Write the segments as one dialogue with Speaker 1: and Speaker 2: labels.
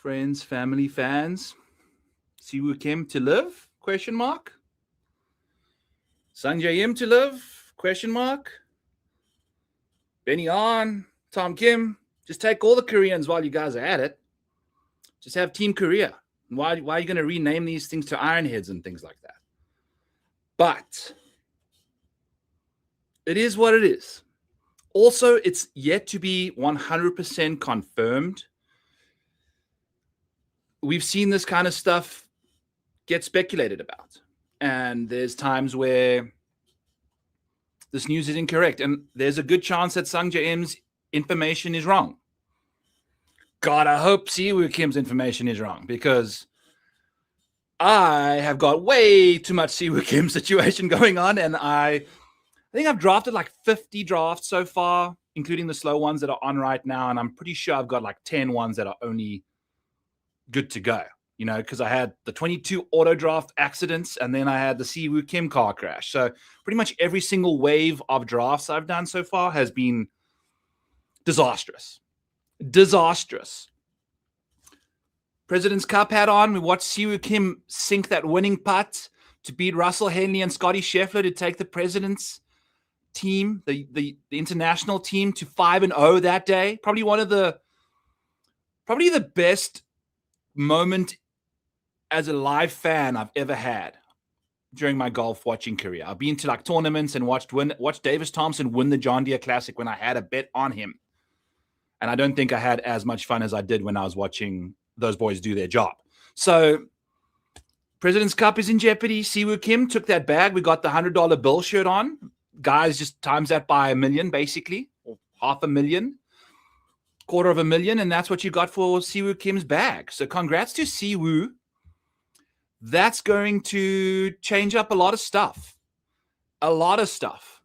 Speaker 1: Friends, family, fans. Siwoo Kim to live? Question mark. Sanjay Im to live? Question mark. Benny On, Tom Kim. Just take all the Koreans while you guys are at it. Just have Team Korea. Why are you going to rename these things to Ironheads and things like that? But it is what it is. Also, it's yet to be 100% confirmed. We've seen this kind of stuff get speculated about. And there's times where this news is incorrect. And there's a good chance that Sung Jae-im's information is wrong. God, I hope Siwoo Kim's information is wrong, because I have got way too much Siwoo Kim situation going on. And I think I've drafted like 50 drafts so far, including the slow ones that are on right now. And I'm pretty sure I've got like 10 ones that are only good to go, because I had the 22 auto draft accidents and then I had the Siwoo Kim car crash. So pretty much every single wave of drafts I've done so far has been disastrous. Disastrous. President's Cup hat on. We watched Siwoo Kim sink that winning putt to beat Russell Henley and Scotty Scheffler to take the President's team, the international team, to 5-0 that day. Probably the best moment as a live fan I've ever had during my golf watching career. I've been to like tournaments and watched Davis Thompson win the John Deere Classic when I had a bet on him. And I don't think I had as much fun as I did when I was watching those boys do their job. So President's Cup is in jeopardy. Siwoo Kim took that bag. We got the $100 bill shirt on. Guys, just times that by 1 million, basically, or $500,000. $250,000, and that's what you got for Siwoo Kim's bag. So congrats to Siwoo. That's going to change up a lot of stuff. A lot of stuff.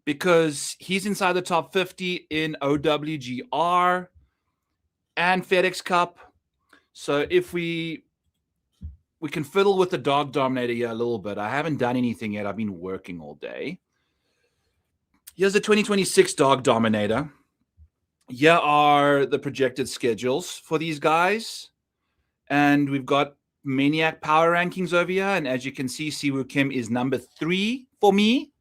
Speaker 1: Because he's inside the top 50 in OWGR and FedEx Cup. So if we can fiddle with the DAWG Dominator here a little bit. I haven't done anything yet. I've been working all day. Here's the 2026 DAWG Dominator. Here are the projected schedules for these guys. And we've got Maniac power rankings over here. And as you can see, Siwoo Kim is number 3 for me.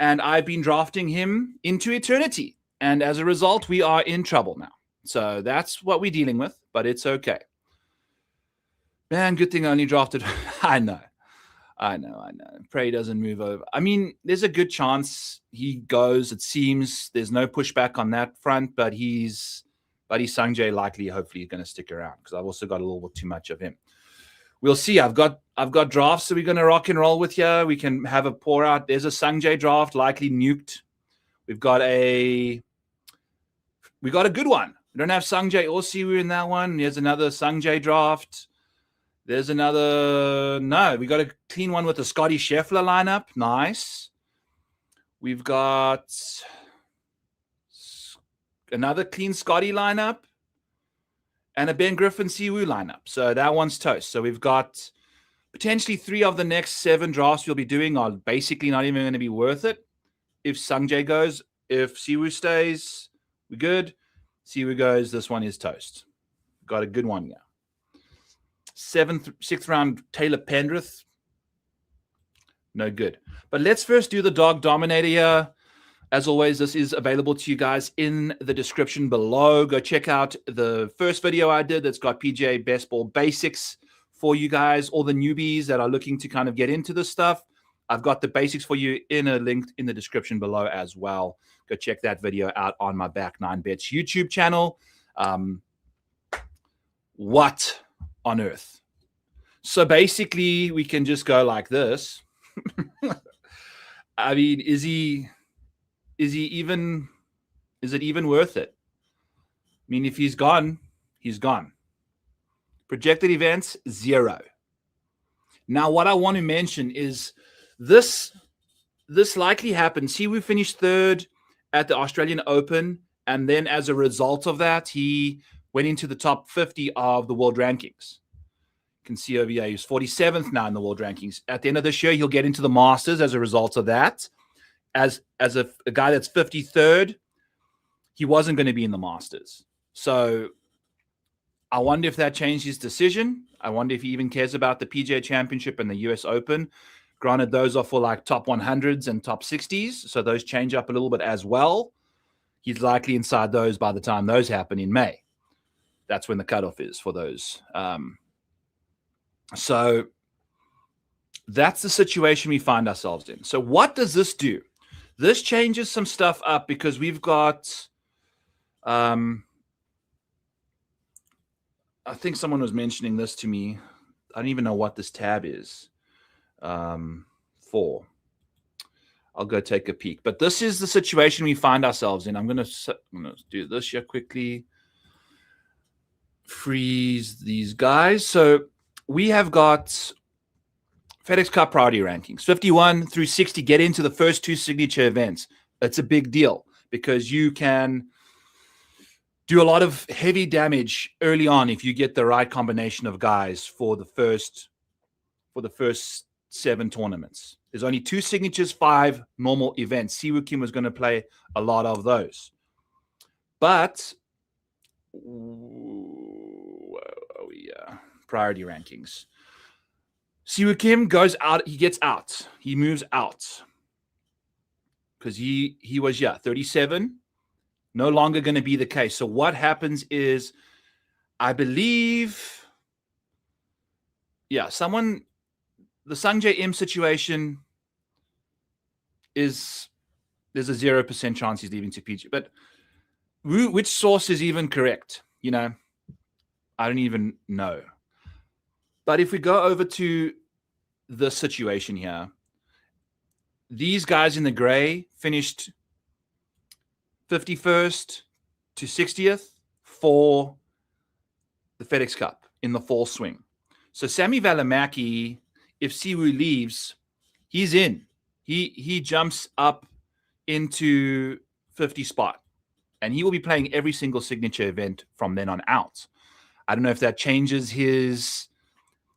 Speaker 1: And I've been drafting him into eternity. And as a result, we are in trouble now. So that's what we're dealing with, but it's okay. Man, good thing I only drafted. I know. Pray he doesn't move over. I mean, there's a good chance he goes. It seems there's no pushback on that front, but he's Sanjay likely, hopefully, going to stick around, because I've also got a little bit too much of him. We'll see. I've got drafts that we're going to rock and roll with here. We can have a pour out. There's a Sanjay draft, likely nuked. We've got a good one. We don't have Sanjay or Siwoo in that one. There's another Sanjay draft. There's another. No, we got a clean one with the Scotty Scheffler lineup. Nice. We've got another clean Scotty lineup and a Ben Griffin Siwoo lineup. So that one's toast. So we've got potentially 3 of the next 7 drafts we'll be doing are basically not even going to be worth it. If Sanjay goes, if Siwoo stays, we're good. Siwoo goes, this one is toast. Got a good one now. 6th round Taylor Pendrith. No good. But let's first do the DAWG Dominator here. As always, this is available to you guys in the description below. Go check out the first video I did that's got PGA Best Ball Basics for you guys, all the newbies that are looking to kind of get into this stuff. I've got the basics for you in a link in the description below as well. Go check that video out on my Back 9 Bets YouTube channel. What on earth? So basically, we can just go like this. I mean, is it even worth it? I mean, if he's gone, he's gone. Projected events, 0. Now, what I want to mention is this likely happened. Siwoo finished 3rd at the Australian Open, and then as a result of that, he went into the top 50 of the world rankings. You can see over here, he's 47th now in the world rankings. At the end of this year, he'll get into the Masters as a result of that. As a guy that's 53rd, he wasn't going to be in the Masters. So I wonder if that changed his decision. I wonder if he even cares about the PGA Championship and the US Open. Granted, those are for like top 100s and top 60s, so those change up a little bit as well. He's likely inside those by the time those happen in May. That's when the cutoff is for those. So that's the situation we find ourselves in. So what does this do? This changes some stuff up because we've got, I think someone was mentioning this to me. I don't even know what this tab is for. I'll go take a peek. But this is the situation we find ourselves in. I'm going to do this here quickly. Freeze these guys. So we have got FedEx Cup priority rankings. 51 through 60 get into the first two signature events. It's a big deal because you can do a lot of heavy damage early on if you get the right combination of guys for the first 7 tournaments. There's only 2 signatures, 5 normal events. Siwoo Kim was going to play a lot of those. But priority rankings. Siwoo Kim goes out. He gets out. He moves out because he was 37. No longer going to be the case. So what happens is, I believe, the Sungjae Im situation is, there's a 0% chance he's leaving to PG. But which source is even correct? I don't even know. But if we go over to the situation here, these guys in the gray finished 51st to 60th for the FedEx Cup in the fall swing. So Sami Välimäki, if Siwoo leaves, he's in. He jumps up into 50 spot, and he will be playing every single signature event from then on out. I don't know if that changes his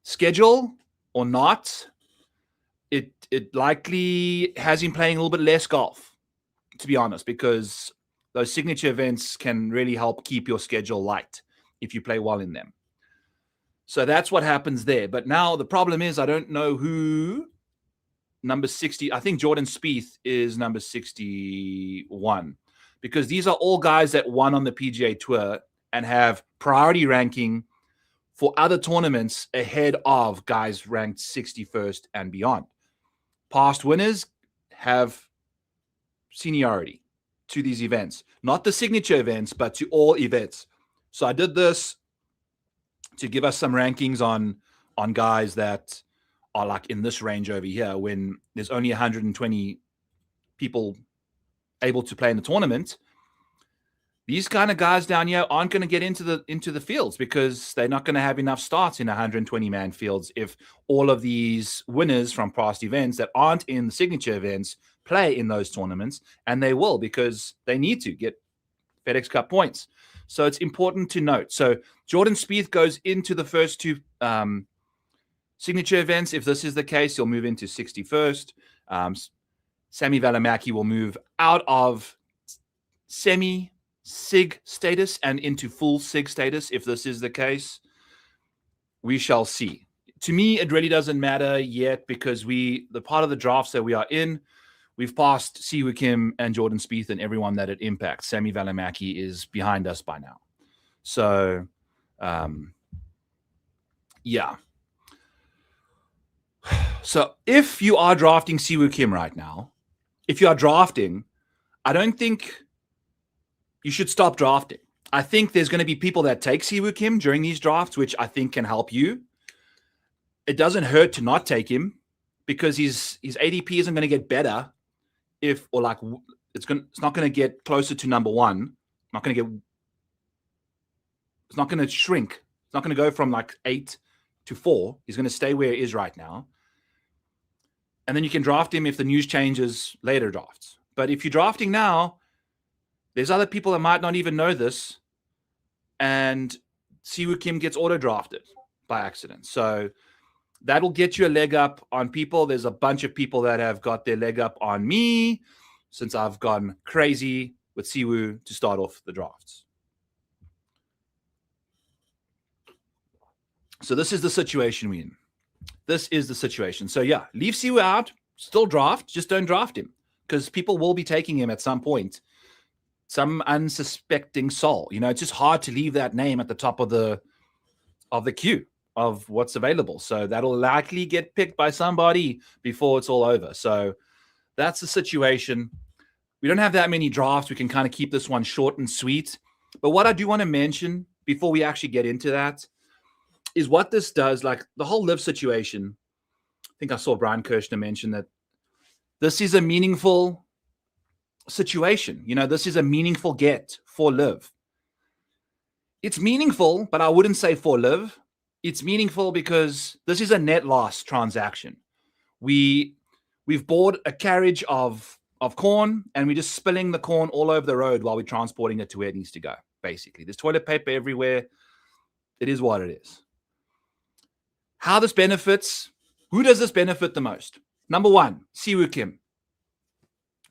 Speaker 1: schedule or not. It likely has him playing a little bit less golf, to be honest, because those signature events can really help keep your schedule light if you play well in them. So that's what happens there. But now the problem is, I don't know who number 60. I think Jordan Spieth is number 61, because these are all guys that won on the PGA Tour and have priority ranking for other tournaments ahead of guys ranked 61st and beyond. Past winners have seniority to these events, not the signature events, but to all events. So I did this to give us some rankings on guys that are like in this range over here, when there's only 120 people able to play in the tournament. These kind of guys down here aren't going to get into the fields because they're not going to have enough starts in 120-man fields if all of these winners from past events that aren't in the signature events play in those tournaments, and they will because they need to get FedEx Cup points. So it's important to note. So Jordan Spieth goes into the first 2 signature events. If this is the case, he'll move into 61st. Sami Välimäki will move out of semi-SIG status and into full SIG status. If this is the case, we shall see. To me, it really doesn't matter yet because the part of the drafts that we are in, we've passed Siwoo Kim and Jordan Spieth and everyone that it impacts. Sami Välimäki is behind us by now. So, So if you are drafting Siwoo Kim right now, if you are drafting, I don't think you should stop drafting. I think there's going to be people that take Siwoo Kim during these drafts, which I think can help you. It doesn't hurt to not take him because his ADP isn't going to get better it's not going to get closer to number 1. It's not going to shrink. It's not going to go from like 8 to 4. He's going to stay where he is right now. And then you can draft him if the news changes later drafts. But if you're drafting now, there's other people that might not even know this, and Siwoo Kim gets auto-drafted by accident. So that'll get you a leg up on people. There's a bunch of people that have got their leg up on me since I've gone crazy with Siwoo to start off the drafts. So this is the situation we're in. This is the situation. So yeah, leave Siwu out. Still draft. Just don't draft him because people will be taking him at some point. Some unsuspecting soul. It's just hard to leave that name at the top of the queue of what's available. So that'll likely get picked by somebody before it's all over. So that's the situation. We don't have that many drafts. We can kind of keep this one short and sweet. But what I do want to mention before we actually get into that is what this does, like the whole live situation. I think I saw Brian Kirshner mention that this is a meaningful situation. This is a meaningful get for live. It's meaningful, but I wouldn't say for live. It's meaningful because this is a net loss transaction. We've bought a carriage of corn and we're just spilling the corn all over the road while we're transporting it to where it needs to go. Basically, there's toilet paper everywhere. It is what it is. How this benefits, who does this benefit the most? Number one, Siwu Kim.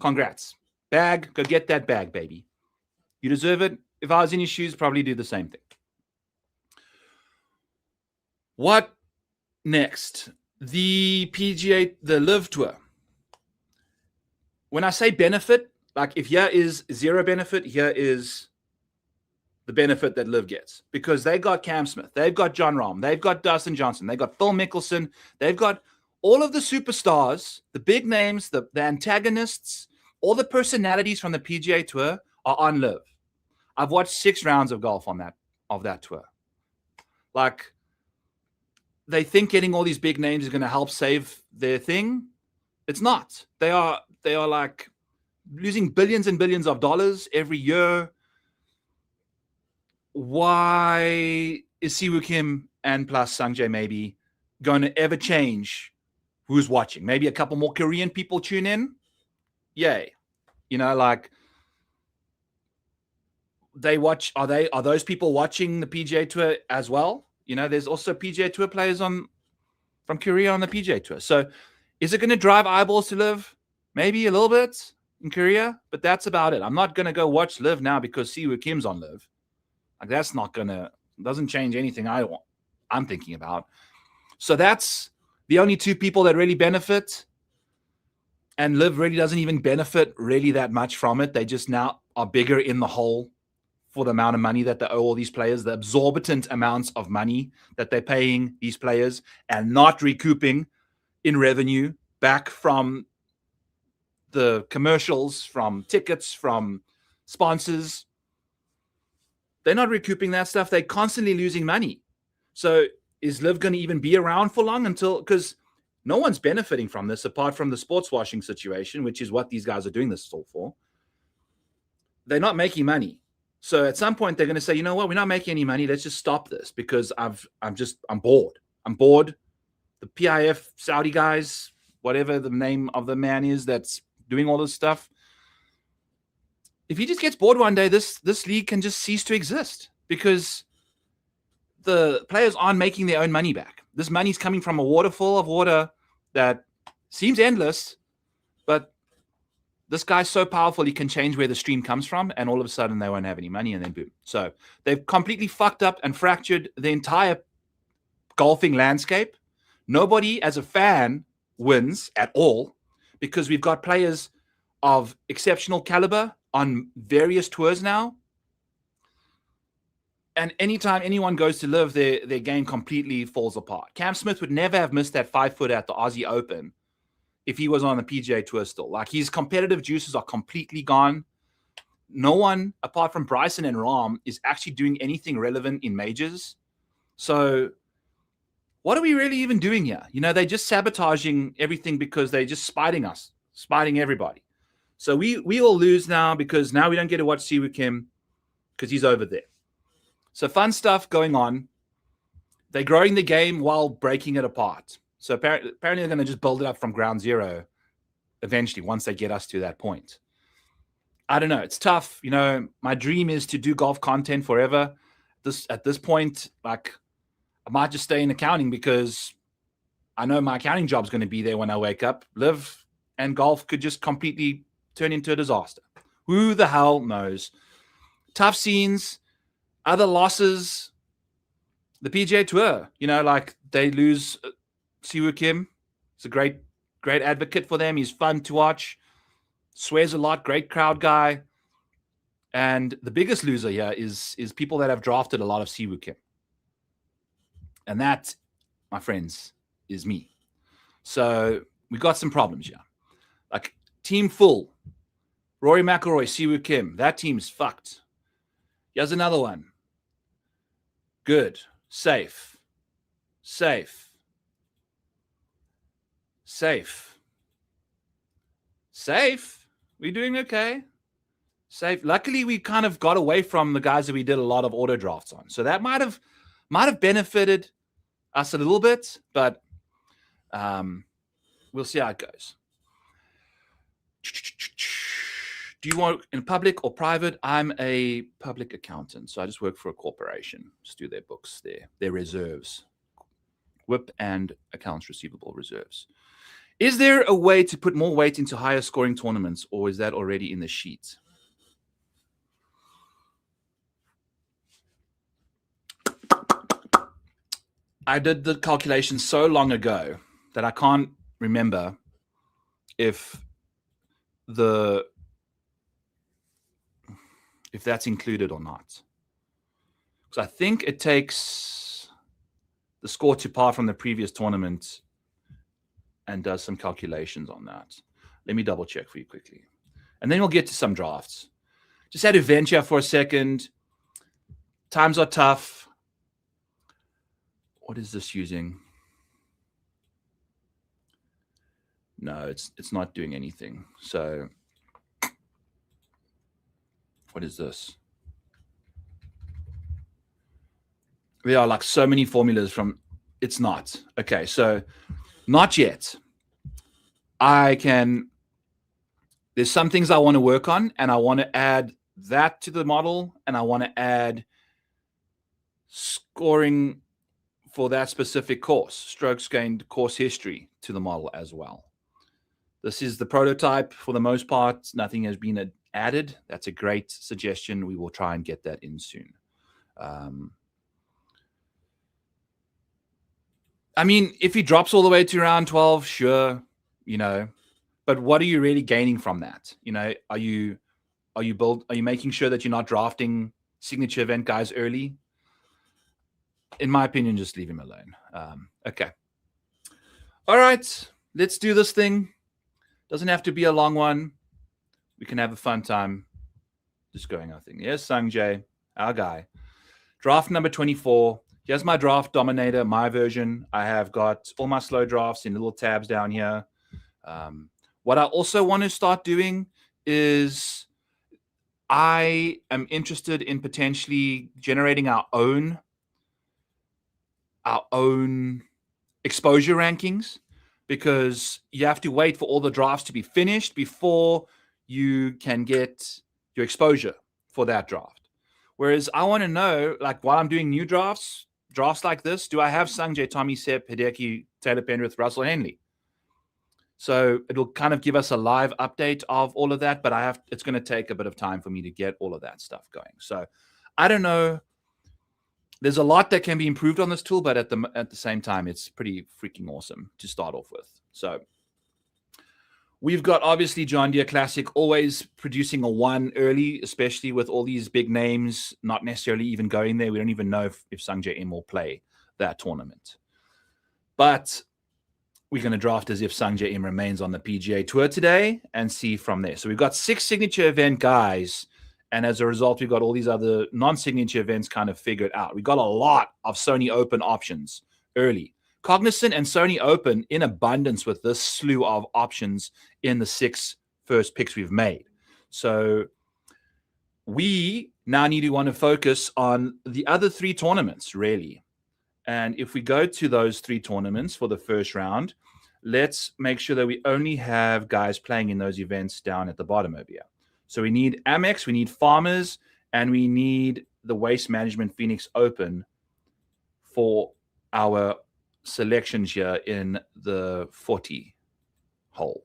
Speaker 1: Congrats. Bag, go get that bag, baby. You deserve it. If I was in your shoes, probably do the same thing. What next? The PGA, the Live Tour. When I say benefit, like if here is zero benefit, here is the benefit that Liv gets, because they got Cam Smith, they've got Jon Rahm, they've got Dustin Johnson, they've got Phil Mickelson, they've got all of the superstars, the big names, the antagonists, all the personalities from the PGA Tour are on Liv. I've watched 6 rounds of golf on that tour. Like, they think getting all these big names is going to help save their thing. It's not. They are like losing billions and billions of dollars every year. Why is Siwu Kim and plus Sanjay maybe going to ever change who's watching? Maybe a couple more Korean people tune in. Yay. Like they watch. Are those people watching the PGA Tour as well? There's also PGA Tour players from Korea on the PGA Tour. So is it going to drive eyeballs to Live? Maybe a little bit in Korea, but that's about it. I'm not going to go watch Live now because Siwu Kim's on Live. Like, that's doesn't change anything I'm thinking about. So that's the only 2 people that really benefit. And Liv really doesn't even benefit really that much from it. They just now are bigger in the hole for the amount of money that they owe all these players, the exorbitant amounts of money that they're paying these players and not recouping in revenue back from the commercials, from tickets, from sponsors. They're not recouping that stuff. They're constantly losing money. So is Liv going to even be around for long because no one's benefiting from this apart from the sports washing situation, which is what these guys are doing this all for. They're not making money. So at some point they're going to say, you know what, we're not making any money. Let's just stop this because I'm bored. I'm bored. The PIF Saudi guys, whatever the name of the man is that's doing all this stuff, if he just gets bored one day, this league can just cease to exist because the players aren't making their own money back. This money's coming from a waterfall of water that seems endless, but this guy's so powerful he can change where the stream comes from, and all of a sudden they won't have any money, and then boom. So they've completely fucked up and fractured the entire golfing landscape. Nobody as a fan wins at all because we've got players of exceptional caliber on various tours now. And anytime anyone goes to Live, their game completely falls apart. Cam Smith would never have missed that 5-footer at the Aussie Open if he was on the PGA Tour still. Like, his competitive juices are completely gone. No one, apart from Bryson and Rahm, is actually doing anything relevant in majors. So what are we really even doing here? They're just sabotaging everything because they're just spiting us, spiting everybody. So we all lose now because now we don't get to watch Siwu Kim because he's over there. So fun stuff going on. They're growing the game while breaking it apart. So apparently they're going to just build it up from ground zero eventually once they get us to that point. I don't know. It's tough. My dream is to do golf content forever. At this point, like, I might just stay in accounting because I know my accounting job's going to be there when I wake up. Live and golf could just completely turn into a disaster. Who the hell knows? Tough scenes, other losses. the PGA Tour, like they lose Siwoo Kim. He's a great advocate for them. He's fun to watch, swears a lot, great crowd guy. And the biggest loser here is people that have drafted a lot of Siwoo Kim. And that, my friends, is me. So we got some problems here. Like team full, Rory McIlroy, Siwoo Kim. That team's fucked. Here's another one. Good, safe. We're doing okay. Safe. Luckily, we kind of got away from the guys that we did a lot of auto drafts on. So that might have benefited us a little bit, but we'll see how it goes. Do you want in public or private? I'm a public accountant, so I just work for a corporation. Just do their books, their reserves, WIP and accounts receivable reserves. Is there a way to put more weight into higher scoring tournaments, or is that already in the sheet? I did the calculation so long ago that I can't remember if that's included or not. Because I think it takes the score to par from the previous tournament and does some calculations on that. Let me double check for you quickly. And then we'll get to some drafts. Just had to venture for a second. Times are tough. What is this using? No, it's not doing anything. So what is this? There are like so many formulas from, it's not. Okay, so not yet. There's some things I want to work on, and I want to add that to the model, and I want to add scoring for that specific course, strokes gained, course history to the model as well. This is the prototype for the most part. Nothing has been added. That's a great suggestion. We will try and get that in soon. I mean, if he drops all the way to round 12, sure, but what are you really gaining from that? Are you making sure that you're not drafting signature event guys early? In my opinion, just leave him alone. Okay. All right, let's do this thing. Doesn't have to be a long one. We can have a fun time just going our thing. Yes, Sanjay, our guy. Draft number 24. Here's my draft dominator, my version. I have got all my slow drafts in little tabs down here. What I also want to start doing is I am interested in potentially generating our own exposure rankings, because you have to wait for all the drafts to be finished before you can get your exposure for that draft. Whereas I want to know, like while I'm doing new drafts like this, do I have Sanjay, Tommy, Sepp, Hideki, Taylor Penrith, Russell Henley? So it'll kind of give us a live update of all of that, but it's going to take a bit of time for me to get all of that stuff going. So I don't know. There's a lot that can be improved on this tool, but at the same time, it's pretty freaking awesome to start off with. So we've got obviously John Deere Classic always producing a 1 early, especially with all these big names not necessarily even going there. We don't even know if Sanjay M will play that tournament. But we're going to draft as if Sanjay M remains on the PGA Tour today and see from there. So we've got 6 signature event guys. And as a result, we've got all these other non-signature events kind of figured out. We got a lot of Sony Open options early. Cognizant and Sony Open in abundance with this slew of options in the 6 first picks we've made. So we now need to want to focus on the other 3 tournaments, really. And if we go to those 3 tournaments for the first round, let's make sure that we only have guys playing in those events down at the bottom over here. So we need Amex, we need Farmers, and we need the Waste Management Phoenix Open for our selections here in the 40 hole.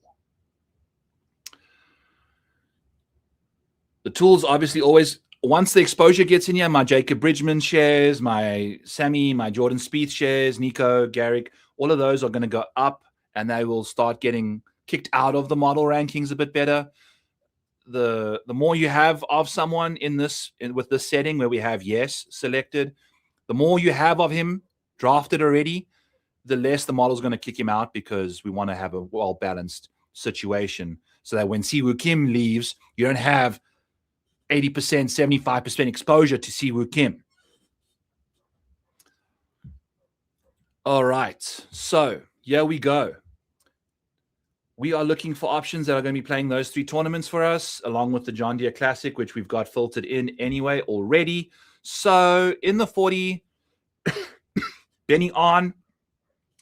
Speaker 1: The tools obviously always once the exposure gets in here, my Jacob Bridgman shares, my Sammy, my Jordan Spieth shares, Nico, Garrick, all of those are going to go up, and they will start getting kicked out of the model rankings a bit better. The more you have of someone with this setting where we have yes selected, the more you have of him drafted already, the less the model's going to kick him out, because we want to have a well-balanced situation so that when Siwoo Kim leaves, you don't have 80%, 75% exposure to Siwoo Kim. All right, so here we go. We are looking for options that are going to be playing those 3 tournaments for us, along with the John Deere Classic, which we've got filtered in anyway already. So in the 40, Benny On,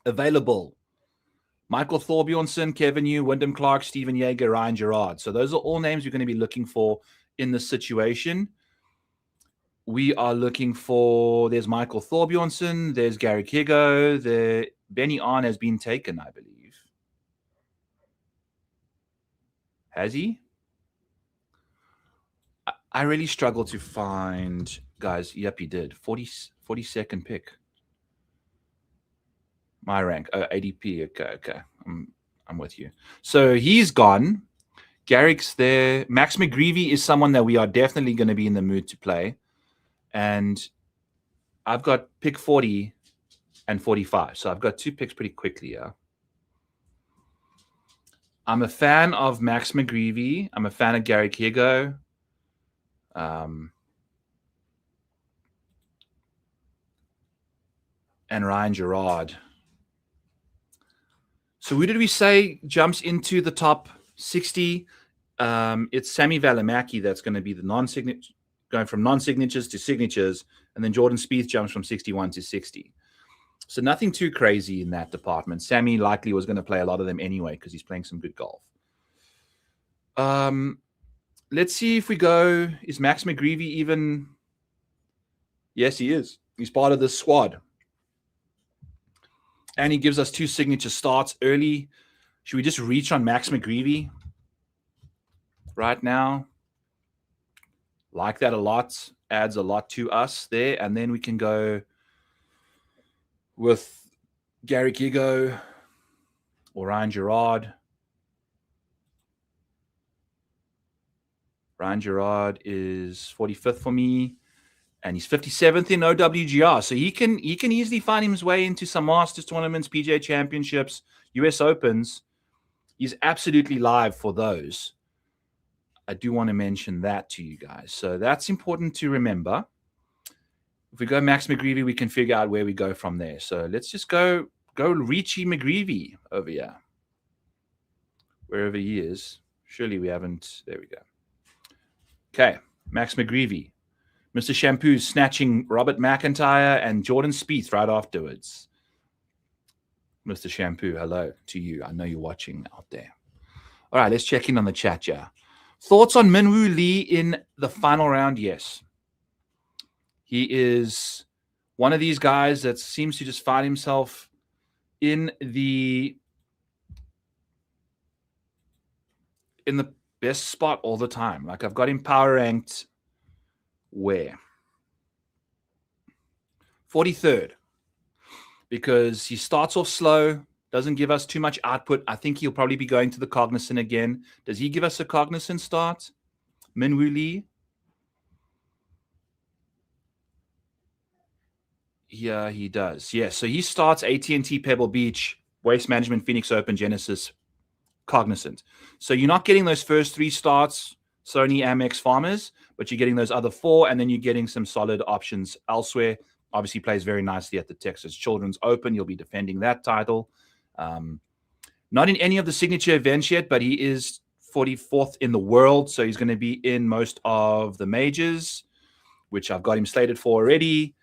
Speaker 1: available. Michael Thorbjornsson, Kevin Yu, Wyndham Clark, Stephen Yeager, Ryan Gerard. So those are all names you're going to be looking for in this situation. We are looking for, there's Michael Thorbjornsson, there's Gary Kigo, Benny On has been taken, I believe. Has he? I really struggle to find, guys. Yep, he did. 42nd pick. My rank, ADP. Okay. I'm with you. So he's gone. Garrick's there. Max McGreevy is someone that we are definitely going to be in the mood to play. And I've got pick 40 and 45. So I've got 2 picks pretty quickly, yeah. I'm a fan of Max McGreevy. I'm a fan of Gary Kigo. And Ryan Gerard. So who did we say jumps into the top 60? It's Sammy Valimaki that's going to be the non-signature, going from non-signatures to signatures, and then Jordan Spieth jumps from 61 to 60. So nothing too crazy in that department. Sammy likely was going to play a lot of them anyway because he's playing some good golf. Let's see if we go. Is Max McGreevy even? Yes, he is. He's part of this squad. And he gives us 2 signature starts early. Should we just reach on Max McGreevy right now? Like that a lot. Adds a lot to us there. And then we can go with Gary Kigo or Ryan Gerard. Ryan Gerard is 45th for me, and he's 57th in OWGR. So he can easily find his way into some Masters tournaments, PGA Championships, US Opens. He's absolutely live for those. I do want to mention that to you guys. So that's important to remember. If we go Max McGreevy, we can figure out where we go from there. So let's just go Richie McGreevy over here. Wherever he is. Surely we haven't. There we go. Okay, Max McGreevy. Mr. Shampoo's snatching Robert McIntyre and Jordan Spieth right afterwards. Mr. Shampoo, hello to you. I know you're watching out there. All right, let's check in on the chat, yeah. Thoughts on Minwoo Lee in the final round? Yes. He is one of these guys that seems to just find himself in the best spot all the time. Like, I've got him power ranked where? 43rd. Because he starts off slow, doesn't give us too much output. I think he'll probably be going to the Cognizant again. Does he give us a Cognizant start? Minwoo Lee? Yeah, he does. Yeah, so he starts AT&T Pebble Beach, Waste Management, Phoenix Open, Genesis, Cognizant. So you're not getting those first 3 starts, Sony, Amex, Farmers, but you're getting those other 4, and then you're getting some solid options elsewhere. Obviously plays very nicely at the Texas Children's Open. You'll be defending that title. Not in any of the signature events yet, but he is 44th in the world, so he's going to be in most of the majors, which I've got him slated for already.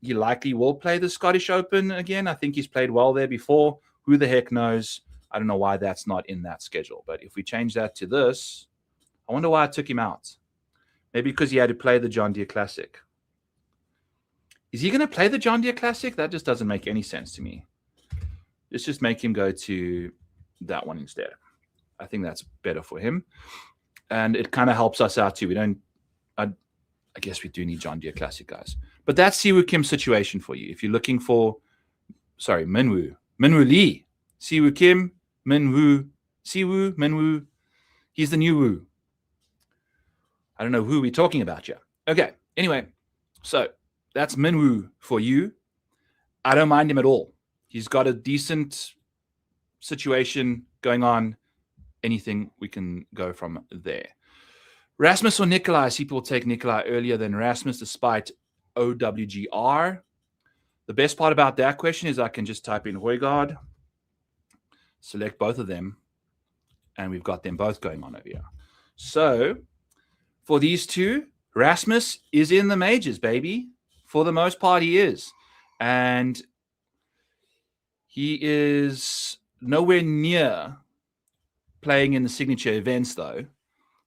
Speaker 1: He likely will play the Scottish Open again. I think he's played well there before. Who the heck knows? I don't know why that's not in that schedule. But if we change that to this, I wonder why I took him out. Maybe because he had to play the John Deere Classic. Is he going to play the John Deere Classic? That just doesn't make any sense to me. Let's just make him go to that one instead. I think that's better for him. And it kind of helps us out too. I guess we do need John Deere Classic guys. But that's Siwoo Kim's situation for you. If you're looking for, sorry, Minwoo Lee, Siwoo Kim, Minwoo, Siwoo, Minwoo. He's the new Woo. I don't know who we're talking about here. Okay, anyway, so that's Minwoo for you. I don't mind him at all. He's got a decent situation going on. Anything we can go from there. Rasmus or Nikolai? I see people take Nikolai earlier than Rasmus despite OWGR. The best part about that question is I can just type in Højgaard, select both of them, and we've got them both going on over here. So for these two, Rasmus is in the majors, baby. For the most part, he is. And he is nowhere near playing in the signature events, though,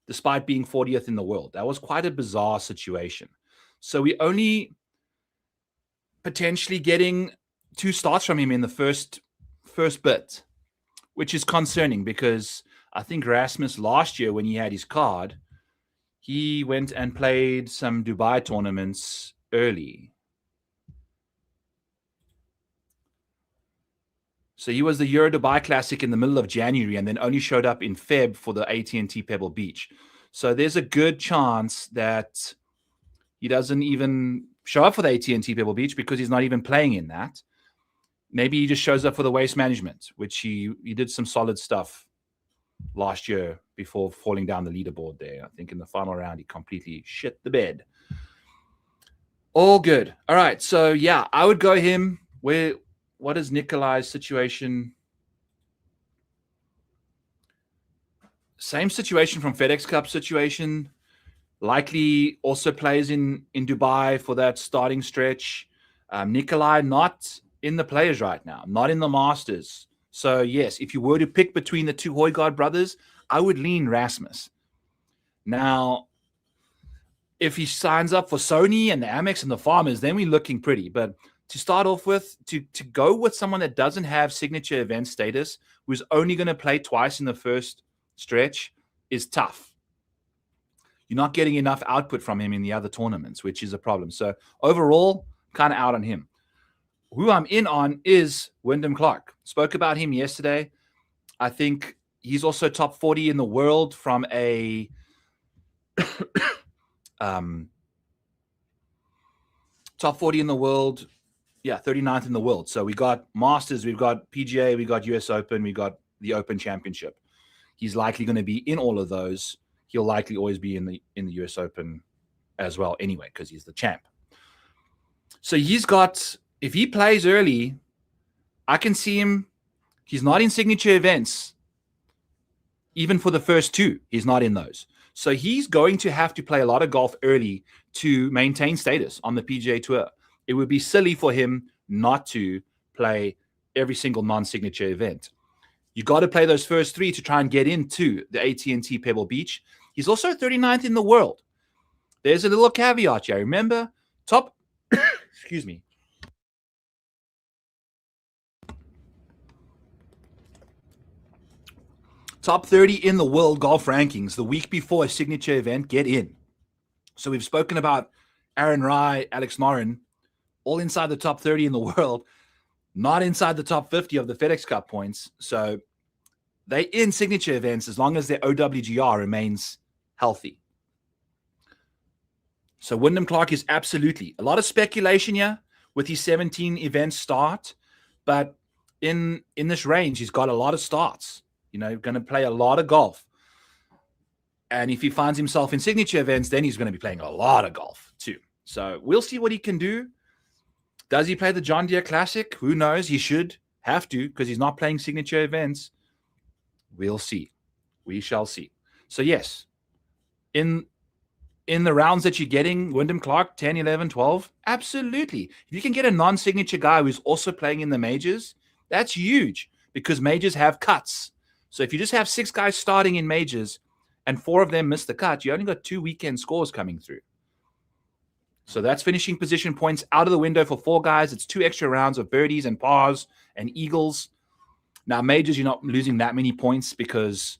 Speaker 1: despite being 40th in the world. That was quite a bizarre situation. So we only potentially getting 2 starts from him in the first bit, which is concerning because I think Rasmus last year when he had his card, he went and played some Dubai tournaments early. So he was the Euro Dubai Classic in the middle of January and then only showed up in Feb for the AT&T Pebble Beach. So there's a good chance that he doesn't even show up for the AT&T Pebble Beach because he's not even playing in that. Maybe he just shows up for the Waste Management, which he did some solid stuff last year before falling down the leaderboard there. I think in the final round, he completely shit the bed. All good. All right. So, yeah, I would go him. What is Nikolai's situation? Same situation from FedEx Cup situation. Likely also plays in Dubai for that starting stretch. Nikolai not in the players right now, not in the Masters. So, yes, if you were to pick between the two Højgaard brothers, I would lean Rasmus. Now, if he signs up for Sony and the Amex and the Farmers, then we're looking pretty. But to start off with, to go with someone that doesn't have signature event status, who's only going to play twice in the first stretch, is tough. You're not getting enough output from him in the other tournaments, which is a problem. So overall, kind of out on him. Who I'm in on is Wyndham Clark. Spoke about him yesterday. I think he's also top 40 in the world from a top 40 in the world. Yeah, 39th in the world. So we got Masters, we've got PGA, we got US Open, we got the Open Championship. He's likely going to be in all of those. He'll likely always be in the US Open as well anyway, because he's the champ. So he's got, if he plays early, I can see him. He's not in signature events. Even for the first 2, he's not in those. So he's going to have to play a lot of golf early to maintain status on the PGA Tour. It would be silly for him not to play every single non-signature event. You got to play those first 3 to try and get into the AT&T Pebble Beach. He's also 39th in the world. There's a little caveat here. Remember, top, excuse me. Top 30 in the world golf rankings the week before a signature event, get in. So we've spoken about Aaron Rai, Alex Noren, all inside the top 30 in the world, not inside the top 50 of the FedEx Cup points. So they in signature events as long as their OWGR remains healthy. So Wyndham Clark is absolutely a lot of speculation here with his 17 events start, but in this range, he's got a lot of starts. You know, going to play a lot of golf. And if he finds himself in signature events, then he's going to be playing a lot of golf too. So we'll see what he can do. Does he play the John Deere Classic? Who knows? He should have to because he's not playing signature events. We'll see. We shall see. So yes, in the rounds that you're getting, Wyndham Clark, 10, 11, 12, absolutely. If you can get a non-signature guy who's also playing in the majors, that's huge because majors have cuts. So if you just have 6 guys starting in majors and 4 of them miss the cut, you only got 2 weekend scores coming through. So that's finishing position points out of the window for 4 guys. It's 2 extra rounds of birdies and pars and eagles. Now, majors, you're not losing that many points because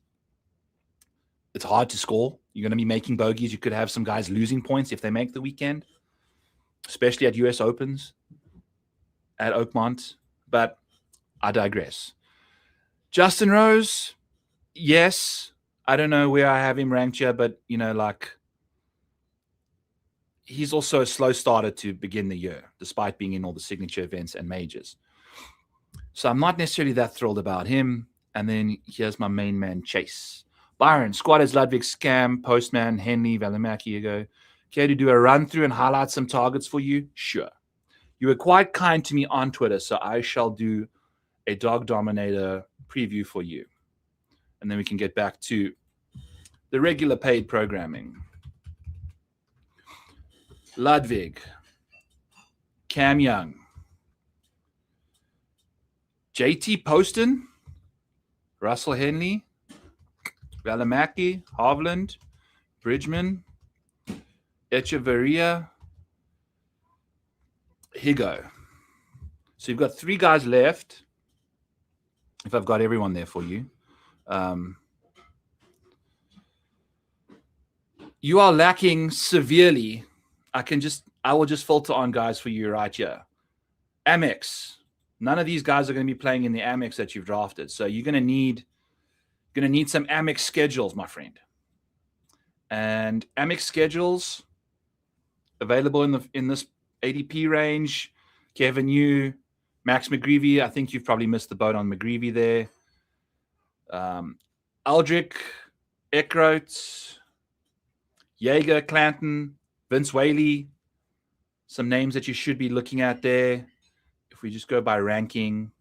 Speaker 1: it's hard to score. You're going to be making bogeys. You could have some guys losing points if they make the weekend, especially at US Opens at Oakmont. But I digress. Justin Rose, yes. I don't know where I have him ranked here, but, he's also a slow starter to begin the year, despite being in all the signature events and majors. So I'm not necessarily that thrilled about him. And then here's my main man, Chase. Byron, squatters, Ludwig, Scam, Postman, Henley, Valimaki, you go. Care to do a run through and highlight some targets for you? Sure. You were quite kind to me on Twitter, so I shall do a DAWG Dominator preview for you. And then we can get back to the regular paid programming. Ludwig, Cam Young, JT Poston, Russell Henley, Valimaki, Hovland, Bridgman, Echeverria, Higo. So you've got 3 guys left, if I've got everyone there for you. You are lacking severely. I will just filter on guys for you right here. Amex. None of these guys are going to be playing in the Amex that you've drafted. So you're going to need some Amex schedules, my friend. And Amex schedules available in this ADP range. Kevin Yu, Max McGreevy. I think you've probably missed the boat on McGreevy there. Aldrich, Eckroat, Jaeger, Clanton, Vince Whaley. Some names that you should be looking at there. If we just go by ranking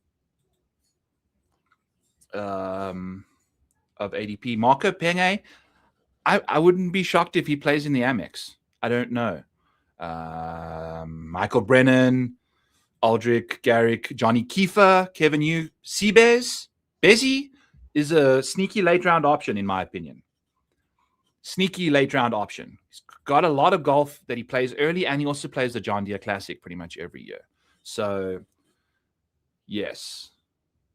Speaker 1: of ADP. Marco Penge, I wouldn't be shocked if he plays in the Amex. I don't know. Michael Brennan, Aldrich, Garrick, Johnny Kiefer, Kevin Yu, Seabez, Bezzy is a sneaky late round option, in my opinion. Sneaky late round option. He's got a lot of golf that he plays early, and he also plays the John Deere Classic pretty much every year. So, yes.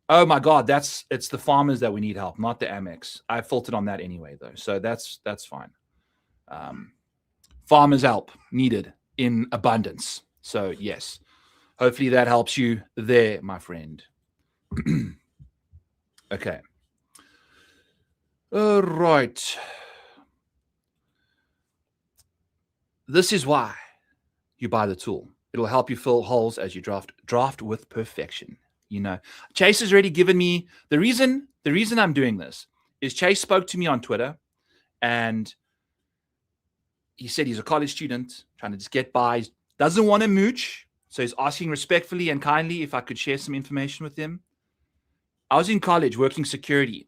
Speaker 1: Oh my God, it's the farmers that we need help, not the Amex. I filtered on that anyway, though, so that's fine. Farmers help needed in abundance. So yes, hopefully that helps you there, my friend. Okay. All right. This is why you buy the tool. It'll help you fill holes as you draft with perfection. Chase has already given me the reason I'm doing this is Chase spoke to me on Twitter, and he said he's a college student trying to just get by. He doesn't want to mooch, so he's asking respectfully and kindly if I could share some information with him. I was in college working security,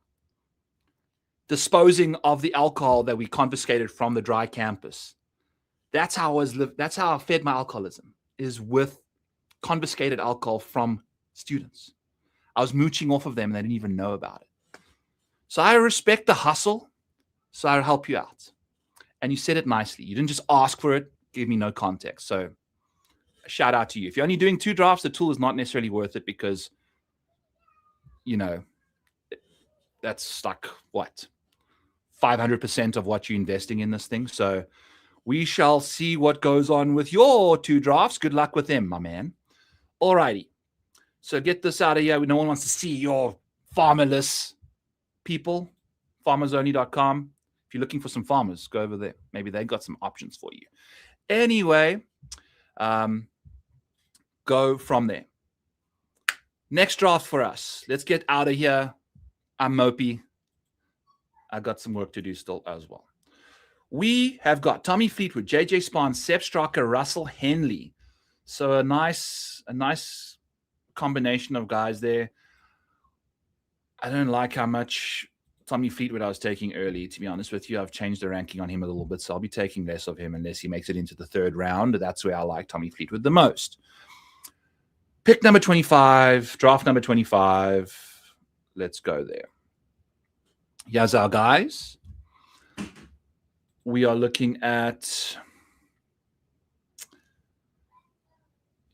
Speaker 1: disposing of the alcohol that we confiscated from the dry campus. That's how I fed my alcoholism, is with confiscated alcohol from students. I was mooching off of them and they didn't even know about it. So I respect the hustle, so I'll help you out. And you said it nicely. You didn't just ask for it, give me no context. So a shout out to you. If you're only doing 2 drafts, the tool is not necessarily worth it because, that's like, what, 500% of what you're investing in this thing. So we shall see what goes on with your 2 drafts. Good luck with them, my man. All righty. So get this out of here. No one wants to see your farmerless people. Farmersonly.com. If you're looking for some farmers, go over there. Maybe they got some options for you. Anyway, go from there. Next draft for us. Let's get out of here. I'm mopey. I got some work to do still as well. We have got Tommy Fleetwood, JJ Spahn, Sepp Straka, Russell Henley. So a nice combination of guys there. I don't like how much Tommy Fleetwood I was taking early, to be honest with you. I've changed the ranking on him a little bit, so I'll be taking less of him unless he makes it into the 3rd round. That's where I like Tommy Fleetwood the most. Pick number 25, draft number 25. Let's go there. Here's our guys. We are looking at...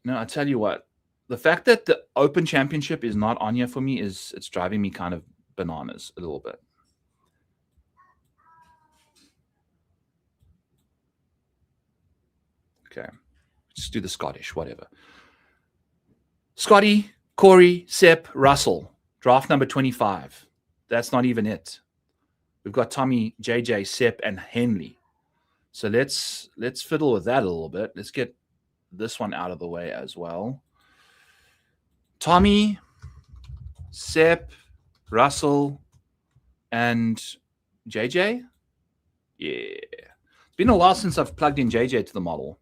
Speaker 1: No, I tell you what. The fact that the Open Championship is not on here for me it's driving me kind of bananas a little bit. Okay. Just do the Scottish, whatever. Scotty, Corey, Sepp, Russell. Draft number 25. That's not even it. We've got Tommy, JJ, Sepp, and Henley. So let's fiddle with that a little bit. Let's get this one out of the way as well. Tommy, Sepp, Russell, and JJ. Yeah. It's been a while since I've plugged in JJ to the model.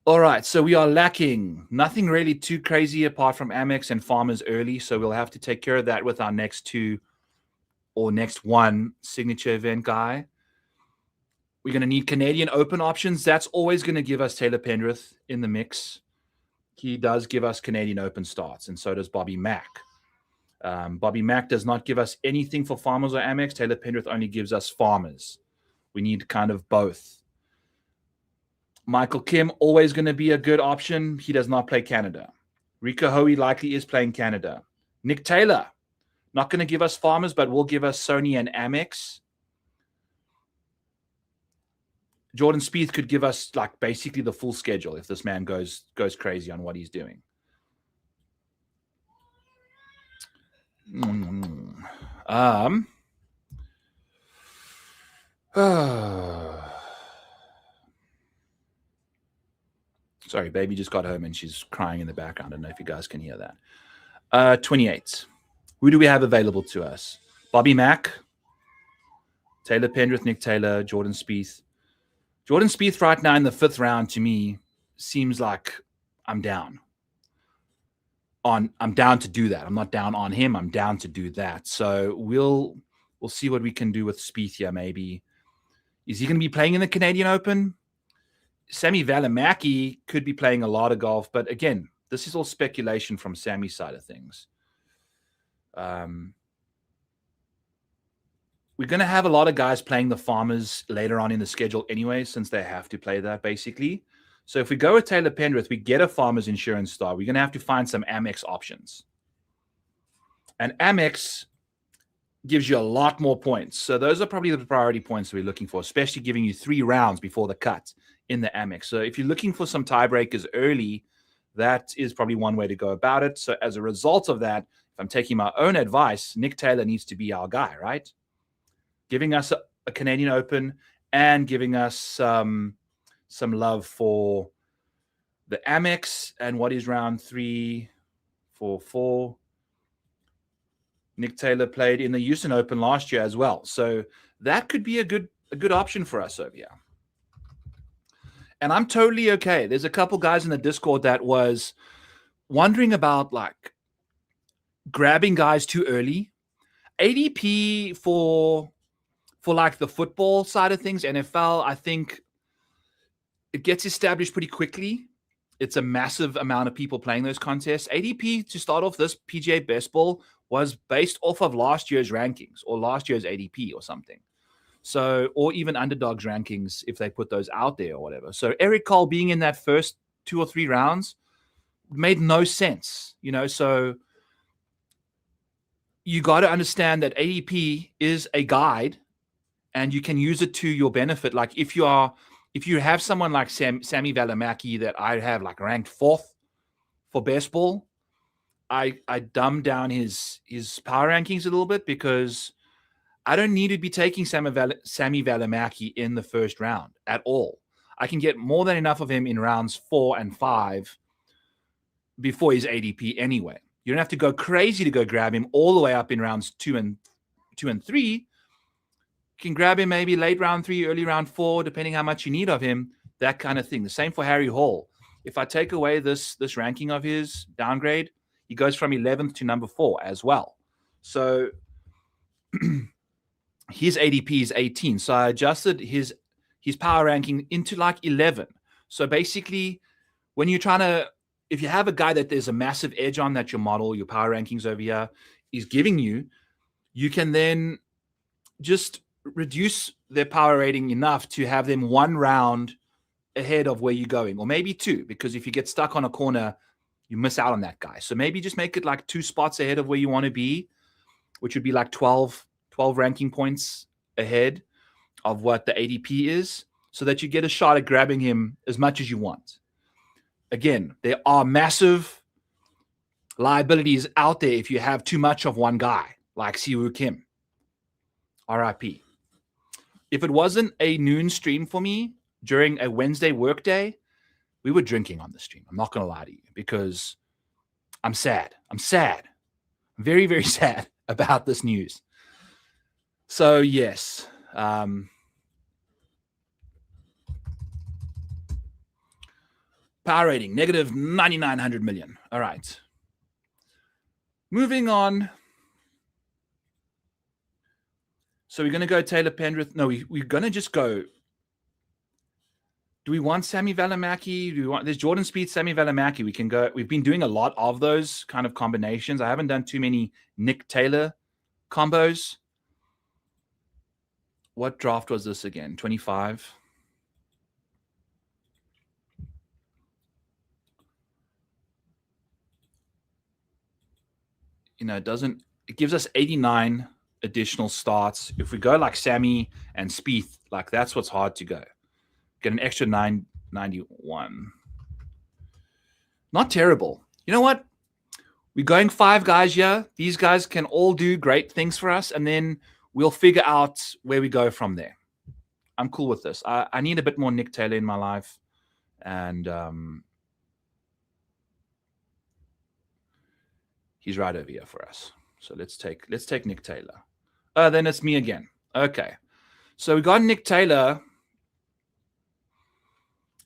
Speaker 1: All right, so we are lacking nothing really too crazy apart from Amex and Farmers early, so we'll have to take care of that with our next two or next one signature event guy. We're going to need Canadian Open options. That's always going to give us Taylor Pendrith in the mix. He does give us Canadian Open starts, and so does Bobby Mack. Bobby Mack does not give us anything for Farmers or Amex. Taylor Pendrith only gives us Farmers. We need kind of both. Michael Kim, always going to be a good option. He does not play Canada. Rico Hoey likely is playing Canada. Nick Taylor, not going to give us Farmers, but will give us Sony and Amex. Jordan Spieth could give us like basically the full schedule if this man goes crazy on what he's doing. Sorry, baby just got home and she's crying in the background. I don't know if you guys can hear that. 28. Who do we have available to us? Bobby Mack, Taylor Pendrith, Nick Taylor, Jordan Spieth. Jordan Spieth right now in the 5th round to me seems like I'm down. I'm down to do that. I'm not down on him. I'm down to do that. So we'll see what we can do with Spieth here. Maybe is he going to be playing in the Canadian Open? Sammy Valimaki could be playing a lot of golf, but again, this is all speculation from Sammy's side of things. We're going to have a lot of guys playing the Farmers later on in the schedule anyway, since they have to play that basically. So if we go with Taylor Pendrith, we get a Farmers Insurance star. We're going to have to find some Amex options. And Amex gives you a lot more points. So those are probably the priority points we're looking for, especially giving you 3 rounds before the cut in the Amex. So if you're looking for some tiebreakers early, that is probably one way to go about it. So as a result of that, if I'm taking my own advice, Nick Taylor needs to be our guy, right? Giving us a Canadian Open and giving us some love for the Amex and what is round 3, 4, 4. Nick Taylor played in the Houston Open last year as well. So that could be a good option for us over here. And I'm totally okay. There's a couple guys in the Discord that was wondering about like grabbing guys too early. ADP for like the football side of things, NFL, I think it gets established pretty quickly. It's a massive amount of people playing those contests. ADP to start off this PGA Best Ball was based off of last year's rankings or last year's ADP or something. So, or even Underdog's rankings if they put those out there or whatever. So Eric Cole being in that first 2 or 3 rounds made no sense, you know. So you got to understand that ADP is a guide and you can use it to your benefit. Like if you have someone like Sammy Valimaki that I have like ranked 4th for Best Ball, I dumb down his power rankings a little bit because I don't need to be taking Sammy Valimaki in the first round at all. I can get more than enough of him in rounds 4 and 5 before his ADP anyway. You don't have to go crazy to go grab him all the way up in rounds 2 and 3. You can grab him maybe late round 3, early round 4, depending how much you need of him, that kind of thing. The same for Harry Hall. If I take away this ranking of his downgrade, he goes from 11th to number 4 as well. So his ADP is 18. So I adjusted his power ranking into like 11. So basically, when you're trying to, if you have a guy that there's a massive edge on that your model, your power rankings over here is giving you, you can then just reduce their power rating enough to have them 1 round ahead of where you're going, or maybe 2, because if you get stuck on a corner, you miss out on that guy. So maybe just make it like 2 spots ahead of where you want to be, which would be like 12 ranking points ahead of what the ADP is. so that you get a shot at grabbing him as much as you want. Again, there are massive liabilities out there if you have too much of one guy, like Siwoo Kim. RIP. If it wasn't a noon stream for me during a Wednesday workday, we were drinking on the stream. I'm not going to lie to you, because I'm sad. I'm sad. Very, very sad about this news. So, yes. Power rating, negative 9,900 million. All right. Moving on. So we're going to go Taylor Pendrith. No, we're going to just go. Do we want Sammy Valimaki? There's Jordan Spieth, Sammy Valimaki. We can go. We've been doing a lot of those kind of combinations. I haven't done too many Nick Taylor combos. What draft was this again? 25. It gives us 89 additional starts. If we go like Sammy and Spieth, like that's what's hard to go. Get an extra 991. Not terrible. You know what? We're going 5 guys here. These guys can all do great things for us, and then we'll figure out where we go from there. I'm cool with this. I need a bit more Nick Taylor in my life, and he's right over here for us. So let's take Nick Taylor. Then it's me again. Okay. So we got Nick Taylor.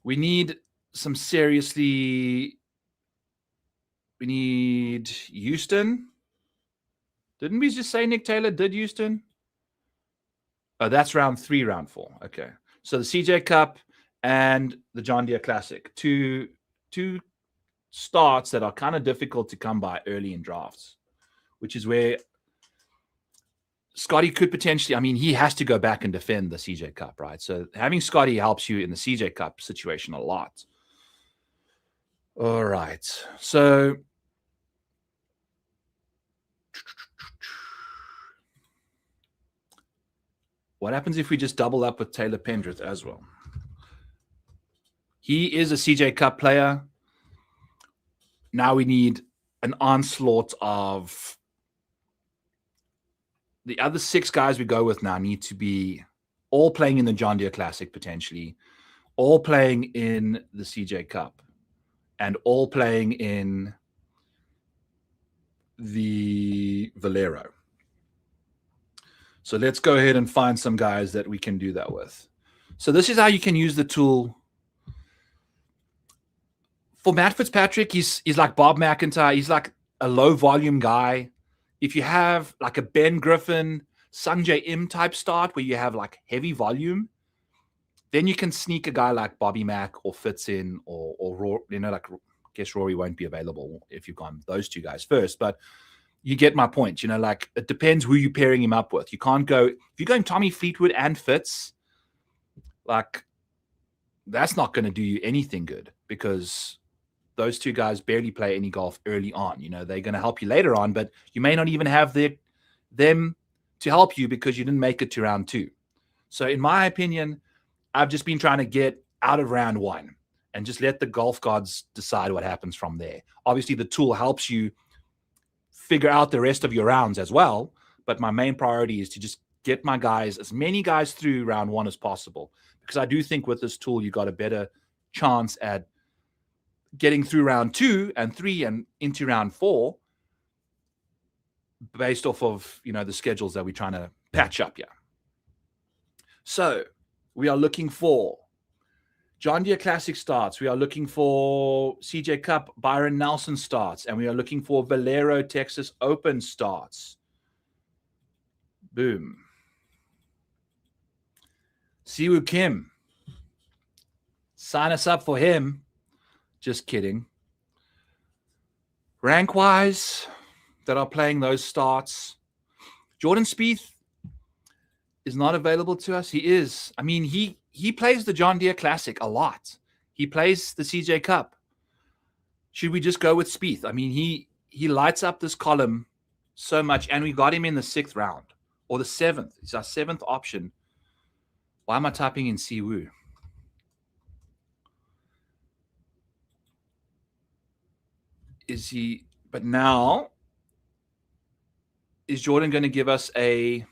Speaker 1: We need we need Houston. Didn't we just say Nick Taylor did Houston? Oh, that's round 3, round 4. Okay. So the CJ Cup and the John Deere Classic. Two starts that are kind of difficult to come by early in drafts, which is where Scotty could potentially, he has to go back and defend the CJ Cup, right? So having Scotty helps you in the CJ Cup situation a lot. All right. So what happens if we just double up with Taylor Pendrith as well? He is a CJ Cup player. Now we need an onslaught of the other 6 guys we go with now need to be all playing in the John Deere Classic, potentially, all playing in the CJ Cup, and all playing in the Valero. So let's go ahead and find some guys that we can do that with. So this is how you can use the tool. For Matt Fitzpatrick, he's like Bob McIntyre. He's like a low volume guy. If you have like a Ben Griffin, Sung J M type start where you have like heavy volume, then you can sneak a guy like Bobby Mack or Fitz in, or like I guess Rory won't be available if you've gone those 2 guys first. But you get my point. Like it depends who you're pairing him up with. You can't go if you're going Tommy Fleetwood and Fitz, like that's not going to do you anything good, because those 2 guys barely play any golf early on. They're going to help you later on, but you may not even have them to help you because you didn't make it to round 2. So in my opinion, I've just been trying to get out of round 1 and just let the golf gods decide what happens from there. Obviously, the tool helps you figure out the rest of your rounds as well, but my main priority is to just get as many guys through round 1 as possible, because I do think with this tool, you got a better chance at getting through round 2 and 3 and into round 4 based off of, the schedules that we're trying to patch up here. So we are looking for John Deere Classic starts. We are looking for CJ Cup Byron Nelson starts, and we are looking for Valero Texas Open starts. Boom. Siwoo Kim. Sign us up for him. Just kidding. Rank-wise, that are playing those starts, Jordan Spieth is not available to us. He is. He plays the John Deere Classic a lot. He plays the CJ Cup. Should we just go with Spieth? He lights up this column so much, and we got him in the 6th round or the 7th. It's our 7th option. Why am I typing in Siwoo? Is he? But now, is Jordan going to give us a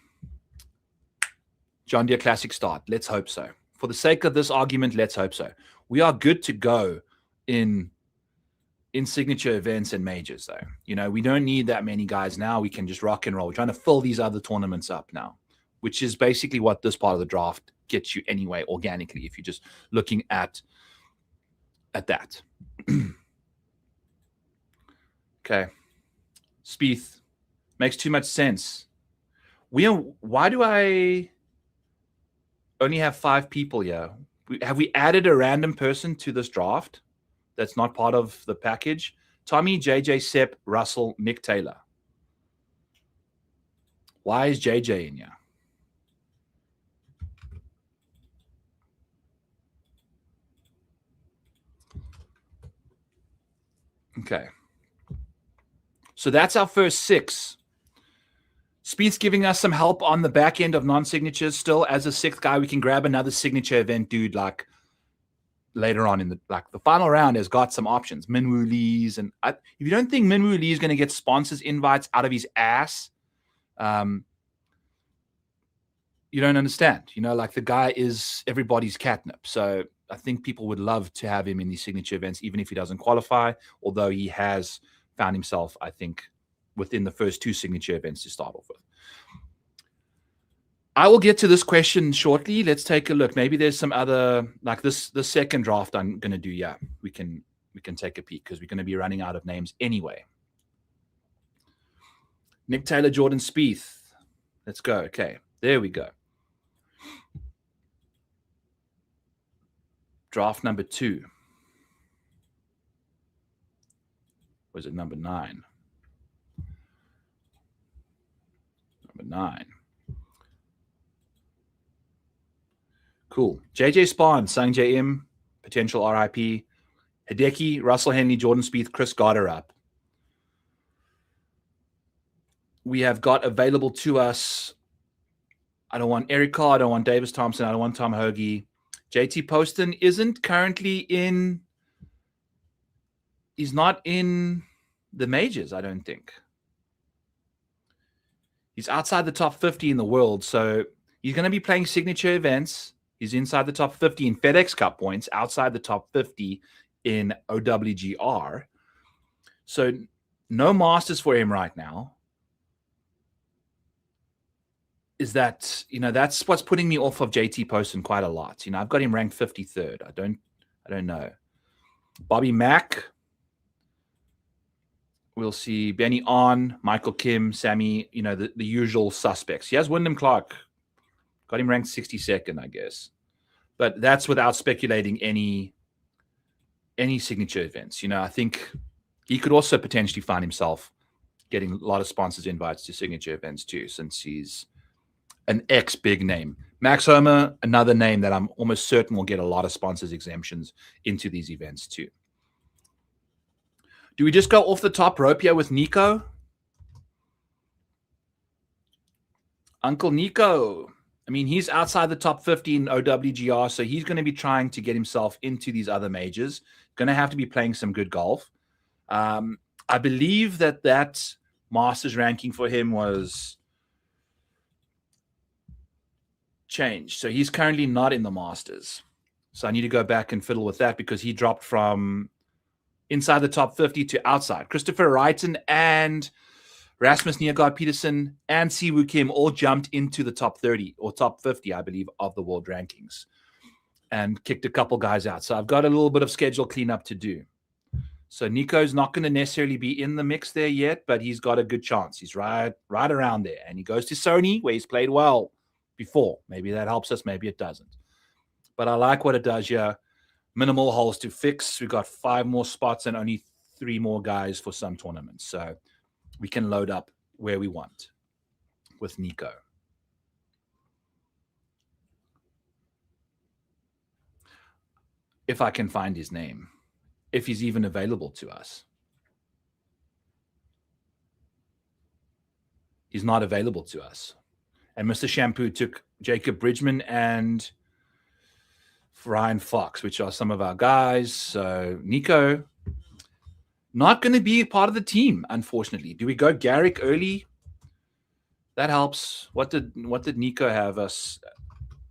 Speaker 1: John Deere Classic start? Let's hope so. For the sake of this argument, let's hope so. We are good to go in signature events and majors, though. You know, we don't need that many guys now. We can just rock and roll. We're trying to fill these other tournaments up now, which is basically what this part of the draft gets you anyway, organically, if you're just looking at that. Okay. Spieth makes too much sense. Why do I only have 5 people here? Have we added a random person to this draft that's not part of the package? Tommy, JJ, Sepp, Russell, Nick Taylor. Why is JJ in here? Okay. So that's our first 6. Spieth's giving us some help on the back end of non-signatures still. As a 6th guy, we can grab another signature event dude like later on in the final round has got some options. Minwoo Lee's. And if you don't think Minwoo Lee is going to get sponsors invites out of his ass, you don't understand. You know, like the guy is everybody's catnip. So I think people would love to have him in these signature events, even if he doesn't qualify, although he has found himself, I think, within the first 2 signature events to start off with. I will get to this question shortly. Let's take a look. Maybe there's some other, like the second draft I'm going to do. Yeah, we can take a peek because we're going to be running out of names anyway. Nick Taylor, Jordan Spieth. Let's go. Okay, there we go. Draft number 2. Was it number 9? Number 9. Cool. JJ Spahn, Sung JM, potential RIP. Hideki, Russell Henley, Jordan Spieth, Chris Gardner up. We have got available to us. I don't want Eric Carr. I don't want Davis Thompson. I don't want Tom Hoagie. JT Poston isn't currently in. He's not in the majors, I don't think. He's outside the top 50 in the world, so he's going to be playing signature events. He's inside the top 50 in FedEx Cup points, outside the top 50 in OWGR. So no Masters for him right now. Is that, you know, that's what's putting me off of JT Poston quite a lot. You know, I've got him ranked 53rd. I don't know. Bobby Mack. We'll see Benny On, Michael Kim, Sammy, you know, the usual suspects. He has Wyndham Clark. Got him ranked 62nd, I guess. But that's without speculating any signature events. You know, I think he could also potentially find himself getting a lot of sponsors invites to signature events too, since he's an ex-big name. Max Homer, another name that I'm almost certain will get a lot of sponsors exemptions into these events too. Do we just go off the top rope here with Nico? Uncle Nico. I mean, he's outside the top 50 in OWGR, so he's going to be trying to get himself into these other majors. Going to have to be playing some good golf. I believe that Masters ranking for him was changed. So he's currently not in the Masters. So I need to go back and fiddle with that because he dropped from inside the top 50 to outside. Christopher Wrighton and Rasmus Niergaard Peterson and Siwoo Kim all jumped into the top 30 or top 50, I believe, of the world rankings and kicked a couple guys out. So I've got a little bit of schedule cleanup to do. So Nico's not going to necessarily be in the mix there yet, but he's got a good chance. He's right around there. And he goes to Sony, where he's played well before. Maybe that helps us. Maybe it doesn't. But I like what it does here. Minimal holes to fix. We've got 5 more spots and only 3 more guys for some tournaments. So we can load up where we want with Nico. If I can find his name. If he's even available to us. He's not available to us. And Mr. Shampoo took Jacob Bridgman and Ryan Fox, which are some of our guys. So Nico, Not going to be part of the team, unfortunately. Do we go Garrick early? That helps. What did Nico have us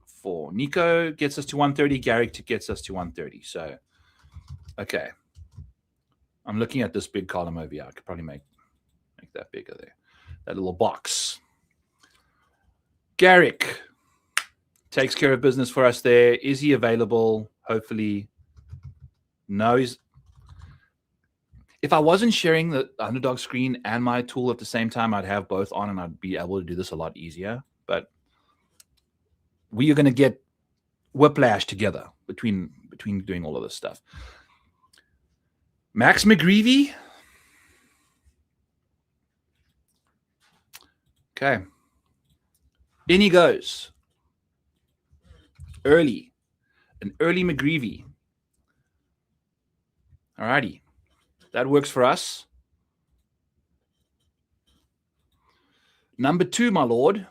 Speaker 1: for? Nico gets us to 130. Garrick gets us to 130. So, okay. I'm looking at this big column over here. I could probably make that bigger there. That little box. Garrick takes care of business for us there. Is he available? Hopefully. No, he's. If I wasn't sharing the Underdog screen and my tool at the same time, I'd have both on and I'd be able to do this a lot easier. But we are going to get whiplash together between doing all of this stuff. Max McGreevy. Okay. In he goes. Early. An early McGreevy. All righty. That works for us. Number 2, my lord.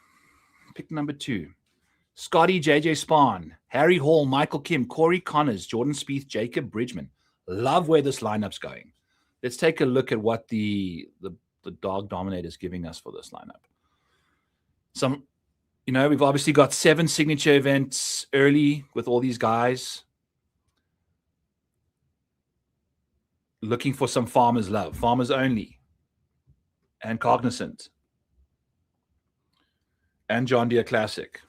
Speaker 1: Pick number 2. Scotty, JJ Spahn, Harry Hall, Michael Kim, Corey Connors, Jordan Spieth, Jacob Bridgman. Love where this lineup's going. Let's take a look at what the DAWG Dominator is giving us for this lineup. We've obviously got 7 signature events early with all these guys. Looking for some Farmers love. Farmers only. And Cognizant. And John Deere Classic.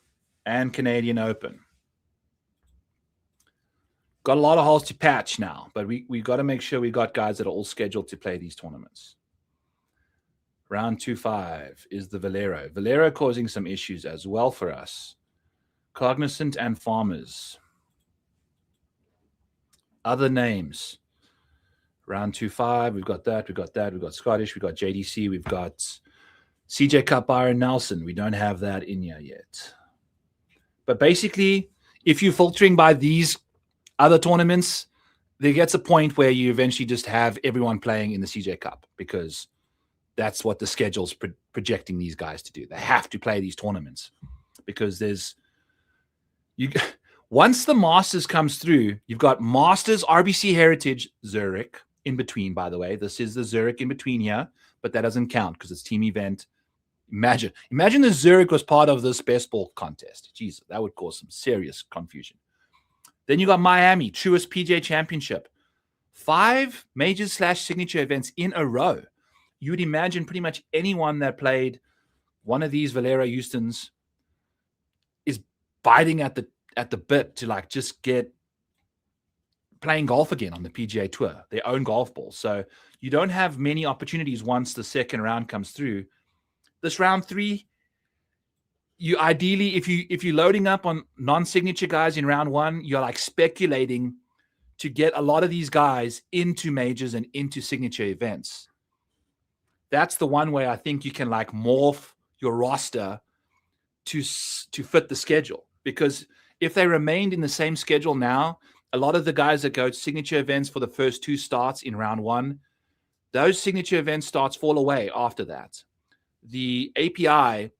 Speaker 1: And Canadian Open. Got a lot of holes to patch now, but we got to make sure we got guys that are all scheduled to play these tournaments. Round 2-5 is the Valero. Valero causing some issues as well for us. Cognizant and Farmers. Other names. Round 2-5, we've got that, we've got Scottish, we've got JDC, we've got CJ Cup, Byron Nelson. We don't have that in here yet. But basically, if you're filtering by these other tournaments, there gets a point where you eventually just have everyone playing in the CJ Cup because that's what the schedule's projecting these guys to do. They have to play these tournaments because once the Masters comes through, you've got Masters, RBC Heritage, Zurich in between, by the way. This is the Zurich in between here, but that doesn't count because it's team event. Imagine the Zurich was part of this best ball contest. Jesus, that would cause some serious confusion. Then you got Miami, Truist PGA Championship. 5 majors/signature events in a row. You would imagine pretty much anyone that played one of these Valero Houstons is biting at the bit to just get playing golf again on the PGA Tour, their own golf ball. So you don't have many opportunities once the second round comes through. This round 3, you ideally, if you're loading up on non-signature guys in round 1, you're speculating to get a lot of these guys into majors and into signature events. That's the one way I think you can morph your roster to fit the schedule. Because if they remained in the same schedule now, a lot of the guys that go to signature events for the first 2 starts in round 1, those signature event starts fall away after that. The API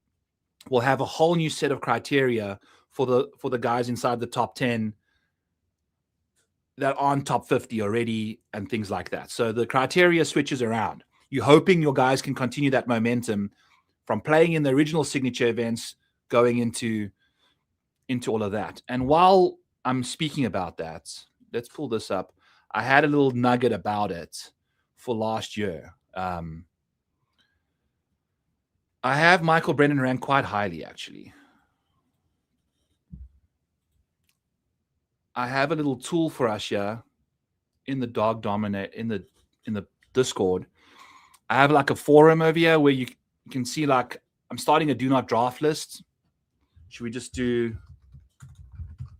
Speaker 1: will have a whole new set of criteria for the guys inside the top 10 that aren't top 50 already and things like that. So the criteria switches around. You're hoping your guys can continue that momentum from playing in the original signature events going into all of that. And while I'm speaking about that, let's pull this up. I had a little nugget about it for last year. I have Michael Brennan ranked quite highly, actually. I have a little tool for us here in the DAWG Dominator in the Discord. I have a forum over here where you can see I'm starting a do not draft list. Should we just do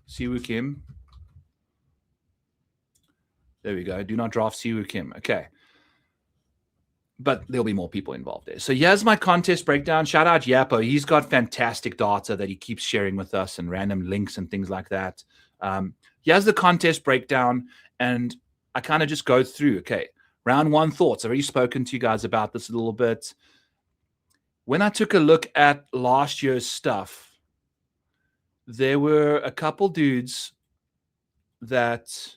Speaker 1: Siwoo Kim? There we go. Do not draft Siwoo Kim. Okay. But there'll be more people involved there. So here's my contest breakdown. Shout out Yapo. He's got fantastic data that he keeps sharing with us and random links and things like that. Here's the contest breakdown. And I kind of just go through. Okay. Round 1 thoughts. I've already spoken to you guys about this a little bit. When I took a look at last year's stuff, there were a couple dudes that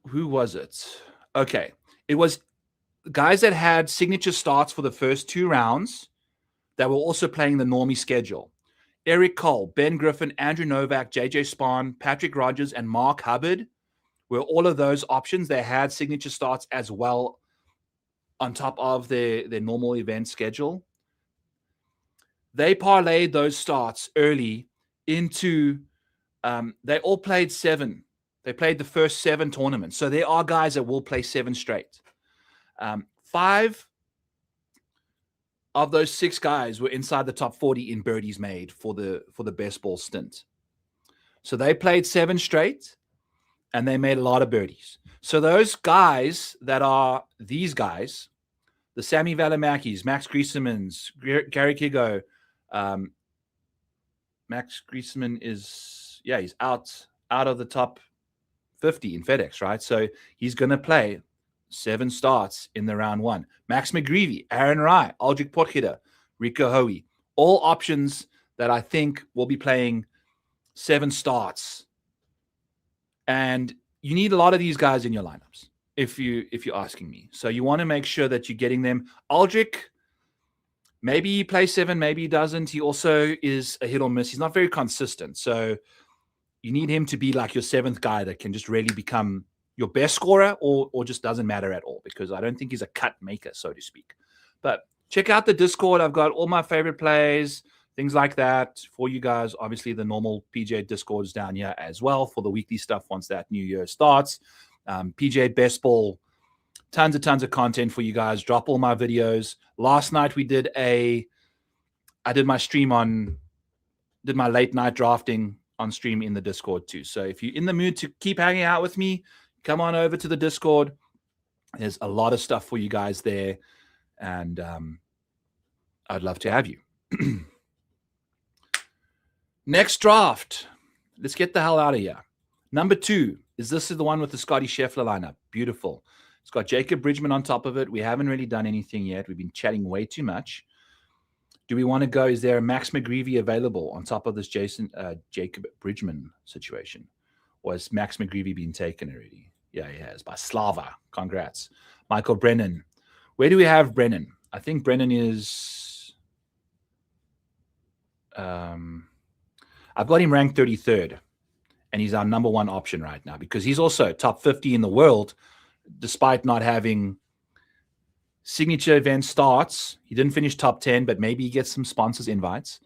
Speaker 1: Who was it? Okay. It was guys that had signature starts for the first 2 rounds that were also playing the normie schedule. Eric Cole, Ben Griffin, Andrew Novak, JJ Spahn, Patrick Rogers, and Mark Hubbard were all of those options. They had signature starts as well on top of their normal event schedule. They parlayed those starts early into, they all played 7. They played the first 7 tournaments. So there are guys that will play 7 straight. 5 of those 6 guys were inside the top 40 in birdies made for the best ball stint. So they played 7 straight, and they made a lot of birdies. So those guys that are these guys, the Sammy Valamakis, Max Griesemans, Gary Kigo, Max Grieseman is, he's out of the top 50 in FedEx, right? So he's going to play 7 starts in the round 1. Max McGreevy, Aaron Rai, Aldrich Potgieter, Rico Hoey, all options that I think will be playing 7 starts. And you need a lot of these guys in your lineups, if you're asking me. So you want to make sure that you're getting them. Aldrich, maybe he plays 7, maybe he doesn't. He also is a hit or miss. He's not very consistent. So you need him to be like your 7th guy that can just really become your best scorer, or just doesn't matter at all, because I don't think he's a cut maker, so to speak. But check out the Discord. I've got all my favorite plays, things like that for you guys. Obviously, the normal PJ Discord is down here as well for the weekly stuff once that new year starts. PJ Best Ball, tons of content for you guys. Drop all my videos. Last night I did my stream did my late night drafting on stream in the Discord too. So if you're in the mood to keep hanging out with me, come on over to the Discord. There's a lot of stuff for you guys there, and I'd love to have you. Next draft. Let's get the hell out of here. Number 2 is the one with the Scotty Scheffler lineup. Beautiful. It's got Jacob Bridgman on top of it. We haven't really done anything yet. We've been chatting way too much. Do we want to go? Is there a Max McGreevy available on top of this Jacob Bridgman situation? Or has Max McGreevy been taken already? Yeah, he has, by Slava. Congrats. Michael Brennan. Where do we have Brennan? I think Brennan is... I've got him ranked 33rd, and he's our number 1 option right now because he's also top 50 in the world, despite not having signature event starts. He didn't finish top 10, but maybe he gets some sponsors invites.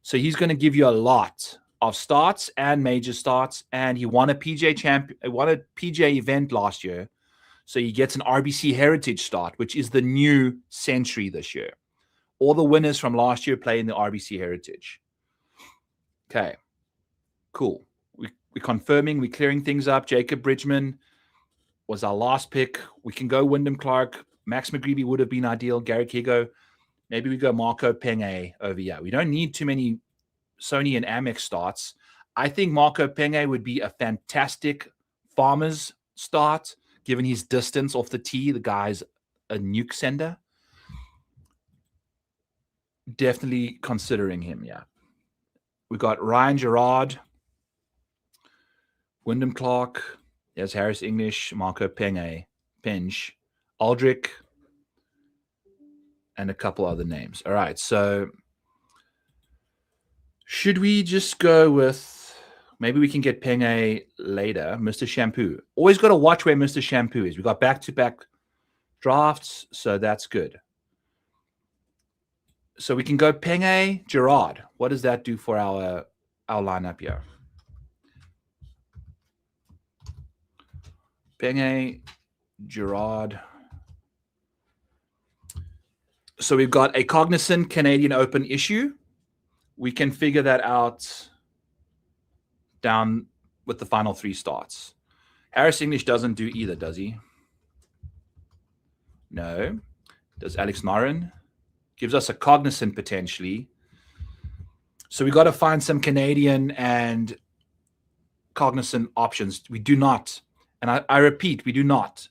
Speaker 1: So he's going to give you a lot of starts and major starts, and he won a PJ event last year. So he gets an RBC Heritage start, which is the new century this year. All the winners from last year play in the RBC Heritage. Okay, cool. We're confirming, we're clearing things up. Jacob Bridgman was our last pick. We can go Wyndham Clark. Max McGreevy would have been ideal. Gary Kigo. Maybe we go Marco Penge over here. We don't need too many Sony and Amex starts. I think Marco Penge would be a fantastic Farmers start, given his distance off the tee. The guy's a nuke sender. Definitely considering him, yeah. We got Ryan Gerard, Wyndham Clark, there's Harris English, Marco Penge, Aldrich, and a couple other names. All right, so should we just go with, maybe we can get Penge later, Mr. Shampoo. Always got to watch where Mr. Shampoo is. We got back-to-back drafts, so that's good. So we can go Penge, Gerard. What does that do for our lineup here? Penge, Gerard. So we've got a Cognizant Canadian Open issue. We can figure that out down with the final 3 starts. Harris English doesn't do either, does he? No. Does Alex Noren? Gives us a Cognizant potentially. So we got to find some Canadian and Cognizant options. We do not, and I repeat, we do not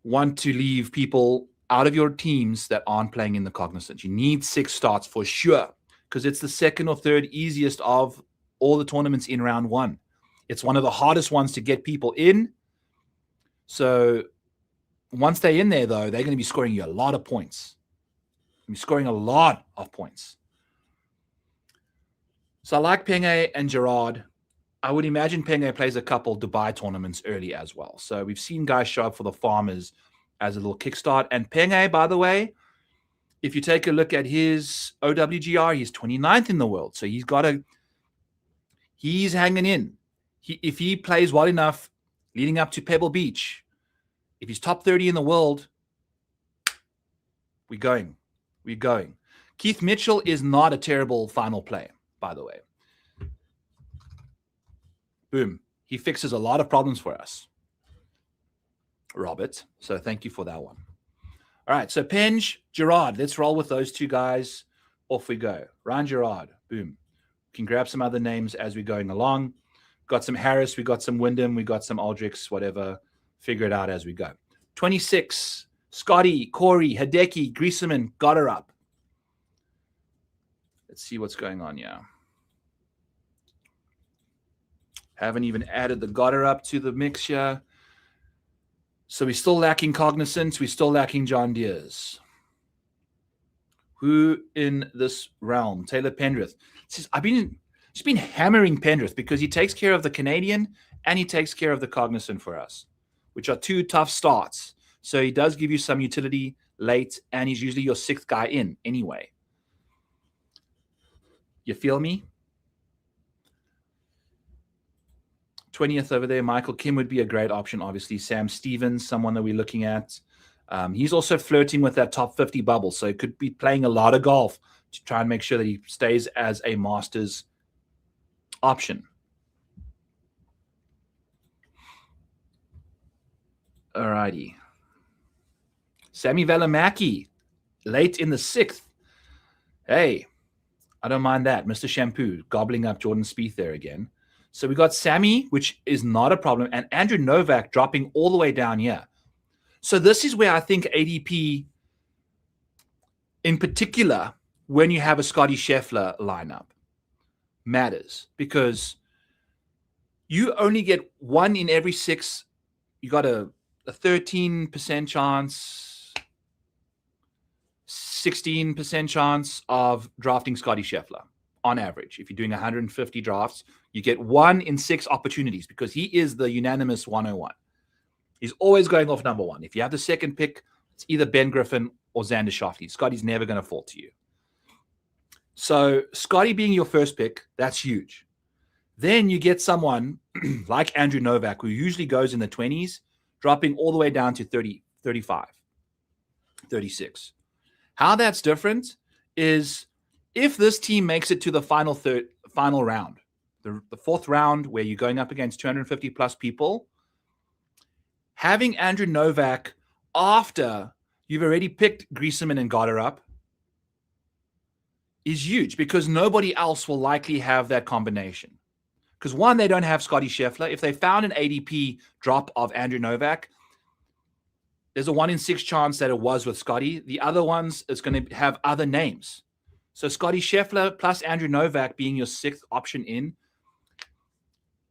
Speaker 1: want to leave people out of your teams that aren't playing in the Cognizant. You need 6 starts for sure, because it's the 2nd or 3rd easiest of all the tournaments in round 1. It's one of the hardest ones to get people in, So once they're in there, though, they're going to be scoring you a lot of points. You're scoring a lot of points. So I like Penge and Gerard. I would imagine Penge plays a couple Dubai tournaments early as well. So we've seen guys show up for the Farmers as a little kickstart. And Penge, by the way, if you take a look at his OWGR, he's 29th in the world. So he's hanging in. If he plays well enough leading up to Pebble Beach, if he's top 30 in the world, we're going. Keith Mitchell is not a terrible final play, by the way. Boom. He fixes a lot of problems for us, Robert. So thank you for that one. All right. So Penge, Gerard. Let's roll with those two guys. Off we go. Ryan Gerard. Boom. We can grab some other names as we're going along. Got some Harris. We got some Wyndham. We got some Aldrich, whatever. Figure it out as we go. 26. Scotty, Corey, Hideki, Griesemann, got her up. Let's see what's going on here. Haven't even added the Goddard up to the mix here. So we're still lacking Cognizant. We're still lacking John Deere's. Who in this realm? Taylor Pendrith. I've just been hammering Pendrith because he takes care of the Canadian and he takes care of the Cognizant for us, which are two tough starts. So he does give you some utility late, and he's usually your sixth guy in anyway. You feel me? 20th over there, Michael Kim would be a great option, obviously. Sam Stevens, someone that we're looking at. He's also flirting with that top 50 bubble, so he could be playing a lot of golf to try and make sure that he stays as a Masters option. All righty. Sammy Valimaki, late in the 6th. Hey, I don't mind that. Mr. Shampoo gobbling up Jordan Spieth there again. So we got Sammy, which is not a problem, and Andrew Novak dropping all the way down here. So this is where I think ADP, in particular, when you have a Scotty Scheffler lineup, matters, because you only get one in every 6. You got a 13% chance, 16% chance of drafting Scotty Scheffler on average. If you're doing 150 drafts, you get 1 in 6 opportunities because he is the unanimous 101. He's always going off number 1. If you have the second pick, it's either Ben Griffin or Xander Schauffele. Scotty's never going to fall to you. So Scotty being your first pick, that's huge. Then you get someone like Andrew Novak, who usually goes in the 20s, dropping all the way down to 30, 35, 36. How that's different is if this team makes it to the final round, the 4th round where you're going up against 250 plus people, having Andrew Novak after you've already picked Griesemann and Goddard up is huge, because nobody else will likely have that combination. Because one, they don't have Scotty Scheffler. If they found an ADP drop of Andrew Novak, there's a 1 in 6 chance that it was with Scotty. The other ones is going to have other names. So Scotty Scheffler plus Andrew Novak being your 6th option in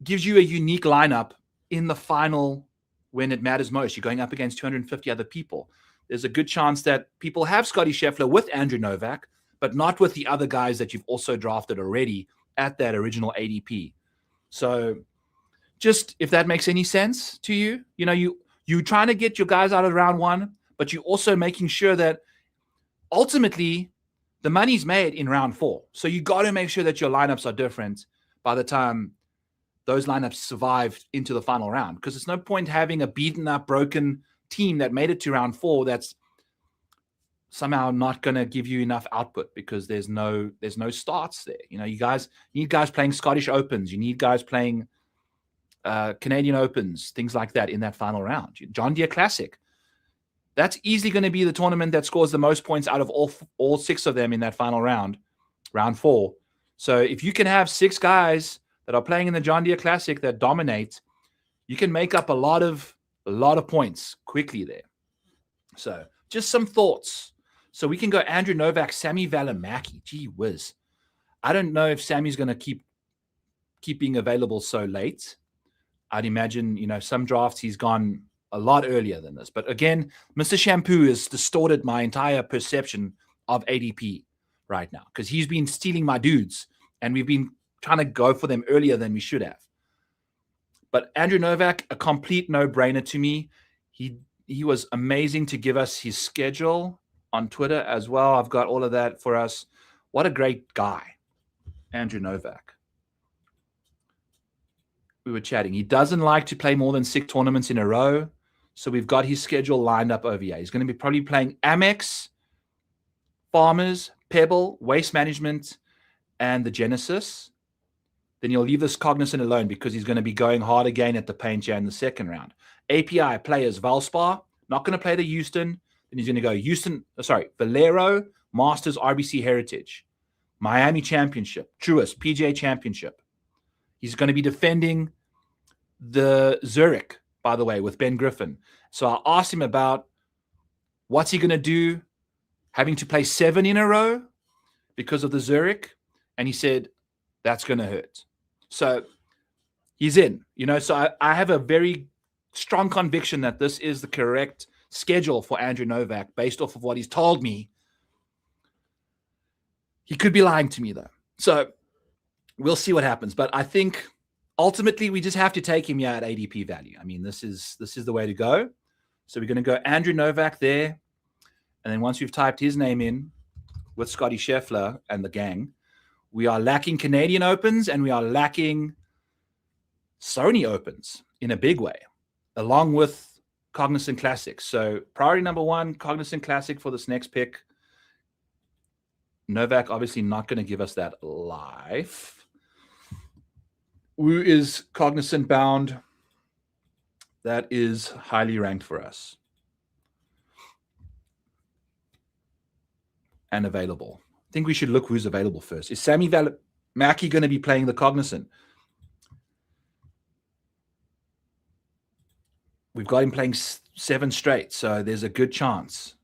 Speaker 1: gives you a unique lineup in the final when it matters most. You're going up against 250 other people. There's a good chance that people have Scotty Scheffler with Andrew Novak, but not with the other guys that you've also drafted already at that original ADP. So just if that makes any sense to you, you're trying to get your guys out of round 1, but you're also making sure that ultimately the money's made in round 4. So you got to make sure that your lineups are different by the time those lineups survive into the final round, because it's no point having a beaten up, broken team that made it to round 4 that's somehow not going to give you enough output because there's no starts there. You need guys playing Scottish Opens. You need guys playing Canadian Opens, things like that in that final round. John Deere Classic, that's easily going to be the tournament that scores the most points out of all 6 of them in that final round 4. So if you can have 6 guys that are playing in the John Deere Classic that dominate, you can make up a lot of points quickly there. So just some thoughts. So we can go Andrew Novak, Sammy Valimaki. Gee whiz. I don't know if Sammy's going to keep being available so late. I'd imagine, some drafts he's gone a lot earlier than this. But again, Mr. Shampoo has distorted my entire perception of ADP right now because he's been stealing my dudes, and we've been trying to go for them earlier than we should have. But Andrew Novak, a complete no-brainer to me. He was amazing to give us his schedule on Twitter as well. I've got all of that for us. What a great guy, Andrew Novak. We were chatting. He doesn't like to play more than 6 tournaments in a row. So we've got his schedule lined up over here. He's going to be probably playing Amex, Farmers, Pebble, Waste Management, and the Genesis. Then you'll leave this Cognizant alone because he's going to be going hard again at the Painter in the second round. API players, Valspar, not going to play the Houston. Then he's going to go Valero, Masters, RBC Heritage, Miami Championship, Truist, PGA Championship. He's going to be defending the Zurich, by the way, with Ben Griffin. So I asked him about what's he going to do, having to play 7 in a row because of the Zurich. And he said, that's going to hurt. So he's in, so I have a very strong conviction that this is the correct schedule for Andrew Novak based off of what he's told me. He could be lying to me, though. So we'll see what happens. But I think ultimately we just have to take him here at ADP value. I mean, this is the way to go. So we're going to go Andrew Novak there. And then once we've typed his name in with Scotty Scheffler and the gang, we are lacking Canadian Opens and we are lacking Sony Opens in a big way, along with Cognizant Classic. So priority number 1, Cognizant Classic for this next pick. Novak obviously not going to give us that live. Wu is Cognizant bound. That is highly ranked for us. And available. I think we should look who's available first. Is Sammy Mackie going to be playing the Cognizant? We've got him playing 7 straight, so there's a good chance.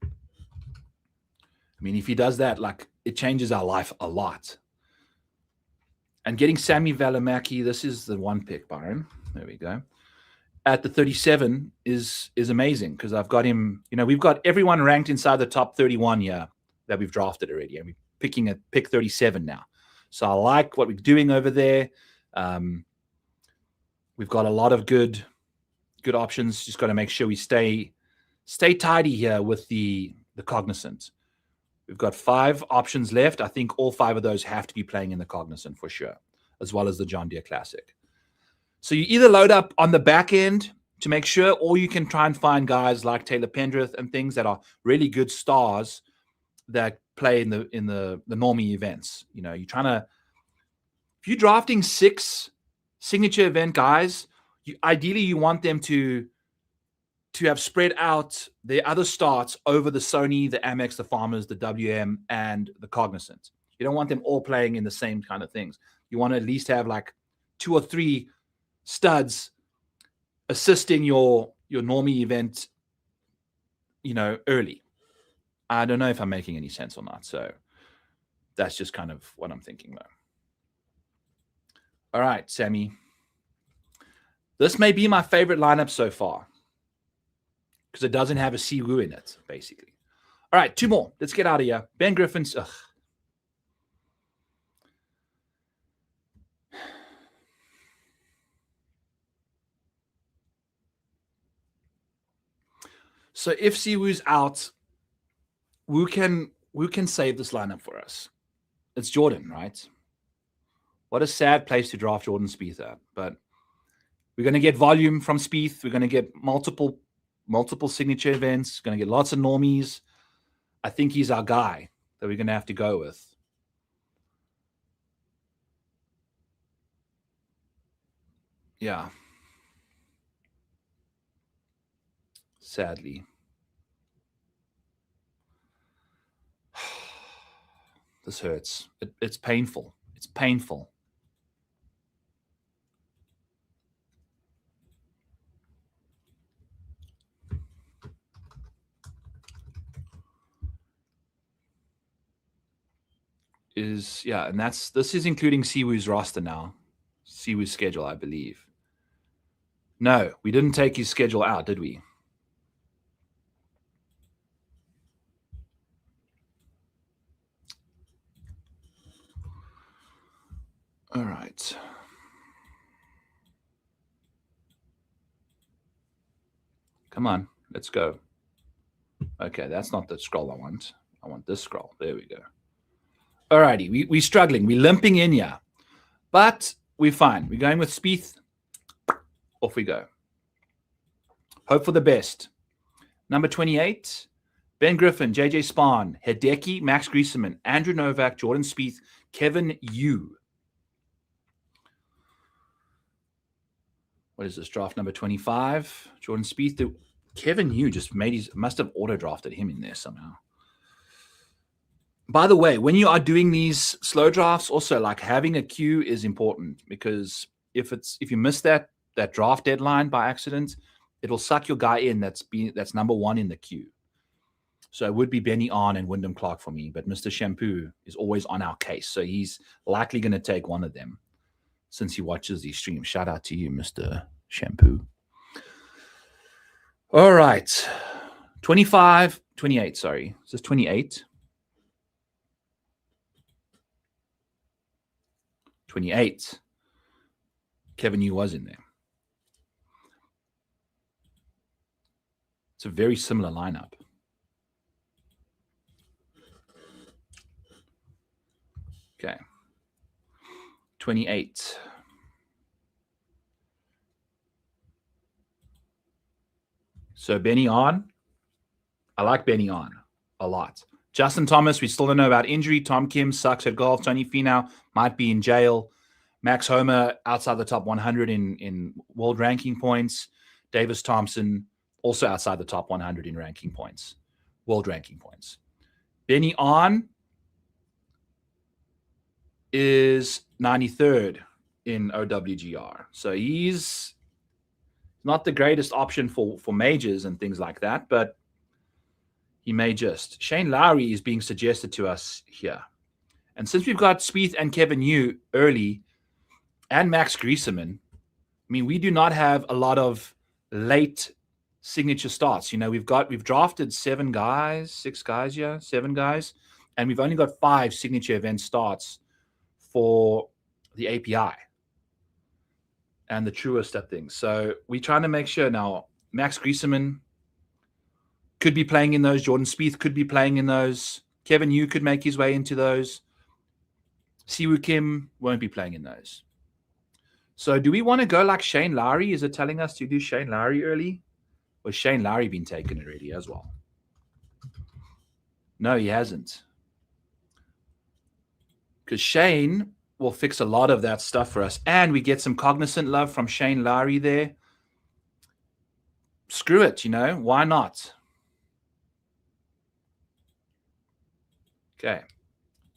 Speaker 1: I mean, if he does that, it changes our life a lot. And getting Sammy Valimaki, this is the 1 pick, Byron. There we go. At the 37 is amazing because I've got him, we've got everyone ranked inside the top 31 here that we've drafted already. And we're picking at pick 37 now. So I like what we're doing over there. We've got a lot of good options. Just got to make sure we stay tidy here with the Cognizant. We've got 5 options left. I think all 5 of those have to be playing in the Cognizant for sure, as well as the John Deere Classic. So you either load up on the back end to make sure, or you can try and find guys like Taylor Pendrith and things that are really good stars that play in the normie events. You're trying to, if you're drafting 6 signature event guys, ideally you want them to have spread out their other starts over the Sony, the Amex, the Farmers, the WM, and the Cognizant. You don't want them all playing in the same kind of things. You want to at least have 2 or 3 studs assisting your normie event, early. I don't know if I'm making any sense or not. So that's just kind of what I'm thinking, though. All right, Sammy. This may be my favorite lineup so far because it doesn't have a Siwoo in it, basically. All right, 2 more. Let's get out of here. Ben Griffin's. Ugh. So if Siwoo's out, Wu can save this lineup for us. It's Jordan, right? What a sad place to draft Jordan Spieth at. But we're going to get volume from Spieth. We're going to get multiple signature events. Going to get lots of normies. I think he's our guy that we're going to have to go with. Yeah. Sadly. This hurts. It's painful. It's painful. And this is including Siwoo's roster now. Siwoo's schedule, I believe. No, we didn't take his schedule out, did we? All right. Come on, let's go. Okay, that's not the scroll I want. I want this scroll. There we go. All righty, we're struggling. We're limping in here. But we're fine. We're going with Spieth. Off we go. Hope for the best. Number 28, Ben Griffin, JJ Spahn, Hideki, Max Griesemann, Andrew Novak, Jordan Spieth, Kevin Yu. What is this? Draft number 25. Jordan Spieth. Kevin Yu just must have auto-drafted him in there somehow. By the way, when you are doing these slow drafts, also like having a queue is important, because if you miss that draft deadline by accident, it'll suck your guy in that's number one in the queue. So it would be Benny On and Wyndham Clark for me, but Mr. Shampoo is always on our case, so he's likely going to take one of them since he watches these streams. Shout out to you, Mr. Shampoo. All right, 28. Sorry, is this 28? 28. Kevin Yu was in there. It's a very similar lineup. Okay. 28. So Benny On. I like Benny On a lot. Justin Thomas, we still don't know about injury. Tom Kim sucks at golf. Tony Finau might be in jail. Max Homer outside the top 100 in world ranking points. Davis Thompson also outside the top 100 in ranking points, world ranking points. Benny On is 93rd in OWGR. So he's not the greatest option for majors and things like that, but he may just. Shane Lowry is being suggested to us here. And since we've got Spieth and Kevin Yu early and Max Griesemann, I mean, we do not have a lot of late signature starts. You know, we've drafted 7 guys, 6 guys, 7 guys, and we've only got 5 signature event starts for the API and the truest of things. So we're trying to make sure now Max Griesemann could be playing in those. Jordan Spieth could be playing in those. Kevin Yu could make his way into those. Siwoo Kim won't be playing in those. So do we want to go like Shane Lowry? Is it telling us to do Shane Lowry early? Or has Shane Lowry been taken already as well? No, he hasn't. Because Shane will fix a lot of that stuff for us. And we get some cognizant love from Shane Lowry there. Screw it, you know. Why not? Okay.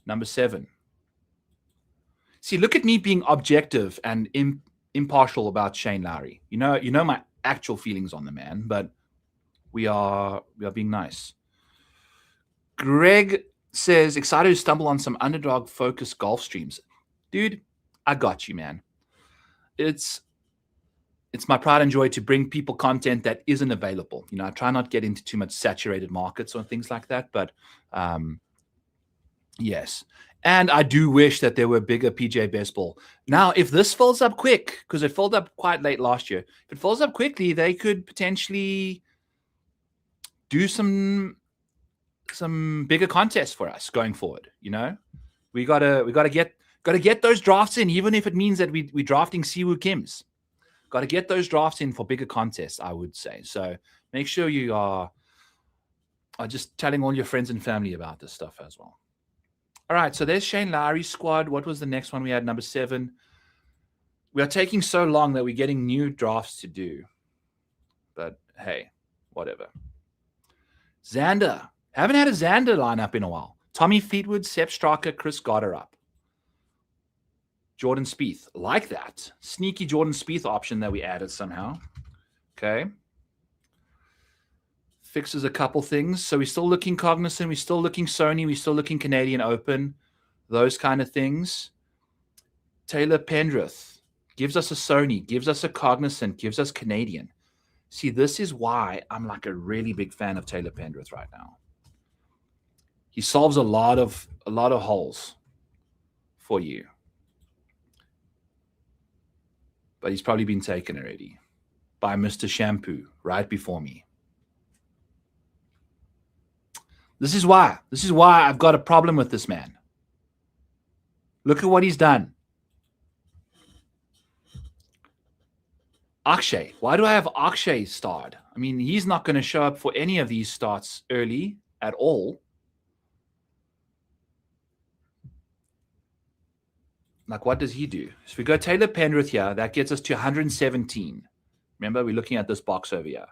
Speaker 1: Number 7. See, look at me being objective and impartial about Shane Lowry. You know my actual feelings on the man, but we are being nice. Greg says, excited to stumble on some Underdog focused golf streams. Dude, I got you, man. It's my pride and joy to bring people content that isn't available. You know, I try not to get into too much saturated markets or things like that, but yes. And I do wish that there were bigger PGA Best Ball. Now, if this fills up quick, because it filled up quite late last year, if it fills up quickly, they could potentially do some bigger contests for us going forward. You know, we gotta get those drafts in, even if it means that we're drafting Siwoo Kims. Got to get those drafts in for bigger contests, I would say. So make sure you are just telling all your friends and family about this stuff as well. All right, so there's Shane Lowry's squad. What was the next one we had? Number 7. We are taking so long that we're getting new drafts to do. But hey, whatever. Xander. Haven't had a Xander lineup in a while. Tommy Fleetwood, Sepp Straka, Chris Gotterup. Jordan Spieth. Like that. Sneaky Jordan Spieth option that we added somehow. Okay. Fixes a couple things. So we're still looking Cognizant. We're still looking Sony. We're still looking Canadian Open. Those kind of things. Taylor Pendrith. gives us a Sony, gives us a Cognizant, gives us Canadian. See, this is why I'm like a really big fan of Taylor Pendrith right now. He solves a lot of holes for you. But he's probably been taken already by Mr. Shampoo right before me. This is why I've got a problem with this man. Look at what he's done. Akshay. Why do I have Akshay starred? I mean, he's not going to show up for any of these starts early at all. Like, what does he do? So if we go Taylor Pendrith here, that gets us to 117. Remember, we're looking at this box over here.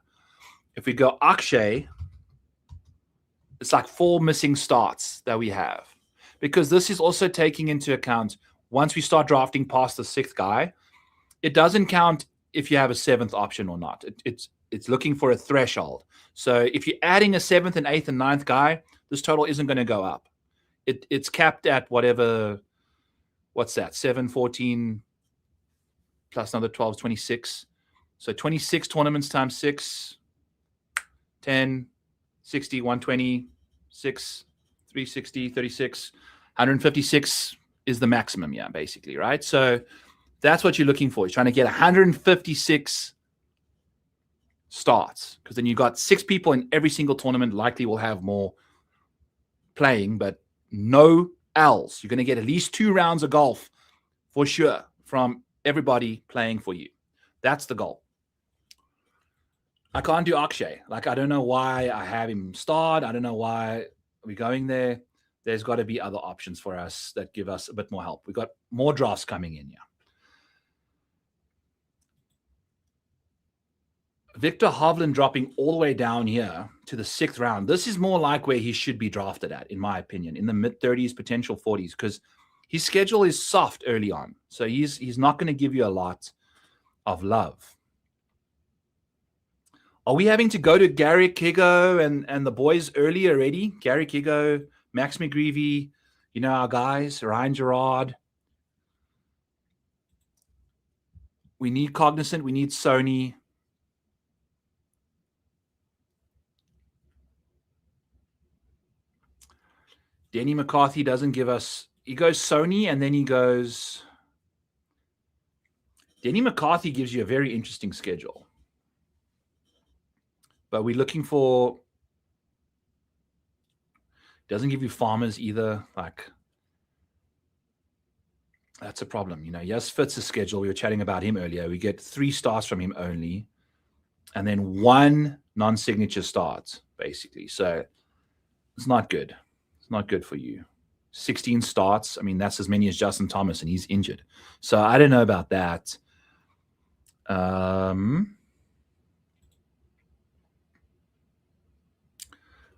Speaker 1: If we go Akshay, it's like 4 missing starts that we have. Because this is also taking into account, once we start drafting past the 6th guy, it doesn't count if you have a 7th option or not. It's looking for a threshold. So if you're adding a 7th and 8th and 9th guy, this total isn't going to go up. It's capped at whatever, what's that, 7, 14, plus another 12 is 26. So 26 tournaments times 6, 10, 60, 120, 6, 360, 36, 156 is the maximum, yeah, basically, right? So that's what you're looking for. You're trying to get 156 starts, because then you've got 6 people in every single tournament, likely will have more playing, but no L's. You're going to get at least 2 rounds of golf for sure from everybody playing for you. That's the goal. I can't do Akshay. Like, I don't know why I have him starred. I don't know why we're going there. There's got to be other options for us that give us a bit more help. We've got more drafts coming in, yeah. Victor Hovland dropping all the way down here to the 6th round. This is more like where he should be drafted at, in my opinion, in the mid-30s, potential 40s, because his schedule is soft early on. So he's not going to give you a lot of love. Are we having to go to Gary Kigo and the boys early already? Gary Kigo, Max McGreevy, you know, our guys, Ryan Gerard. We need Cognizant. We need Sony. Denny McCarthy doesn't give us... He goes Sony, and then he goes... Denny McCarthy gives you a very interesting schedule. But we're looking for... Doesn't give you Farmers either. Like, that's a problem. You know, yes, Fitz's schedule. We were chatting about him earlier. We get 3 stars from him only. And then 1 non-signature start, basically. So it's not good. It's not good for you. 16 starts. I mean, that's as many as Justin Thomas, and he's injured. So I don't know about that.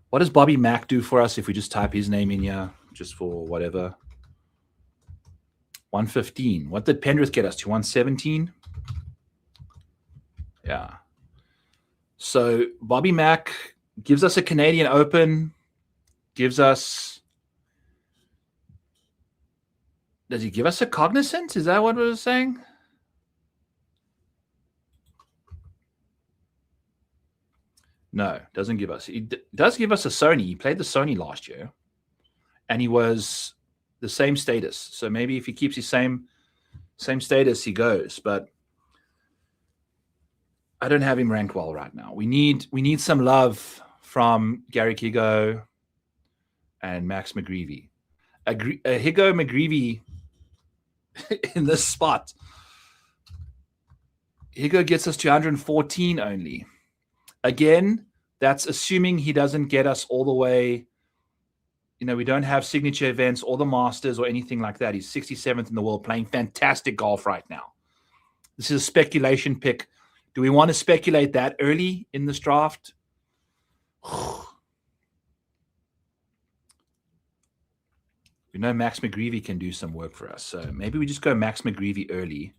Speaker 1: What does Bobby Mack do for us if we just type his name in here, just for whatever? 115. What did Pendrith get us to? 117? Yeah. So Bobby Mack gives us a Canadian Open, gives us... Does he give us a Cognizant? Is that what we were saying? No, doesn't give us. He does give us a Sony. He played the Sony last year, and he was the same status. So maybe if he keeps his same status, he goes. But I don't have him ranked well right now. We need some love from Gary Kigo and Max McGreevy. A Higo McGreevy in this spot. Higo gets us to 114 only. Again, that's assuming he doesn't get us all the way. You know, we don't have signature events or the Masters or anything like that. He's 67th in the world, playing fantastic golf right now. This is a speculation pick. Do we want to speculate that early in this draft? We know Max McGreevy can do some work for us. So maybe we just go Max McGreevy early,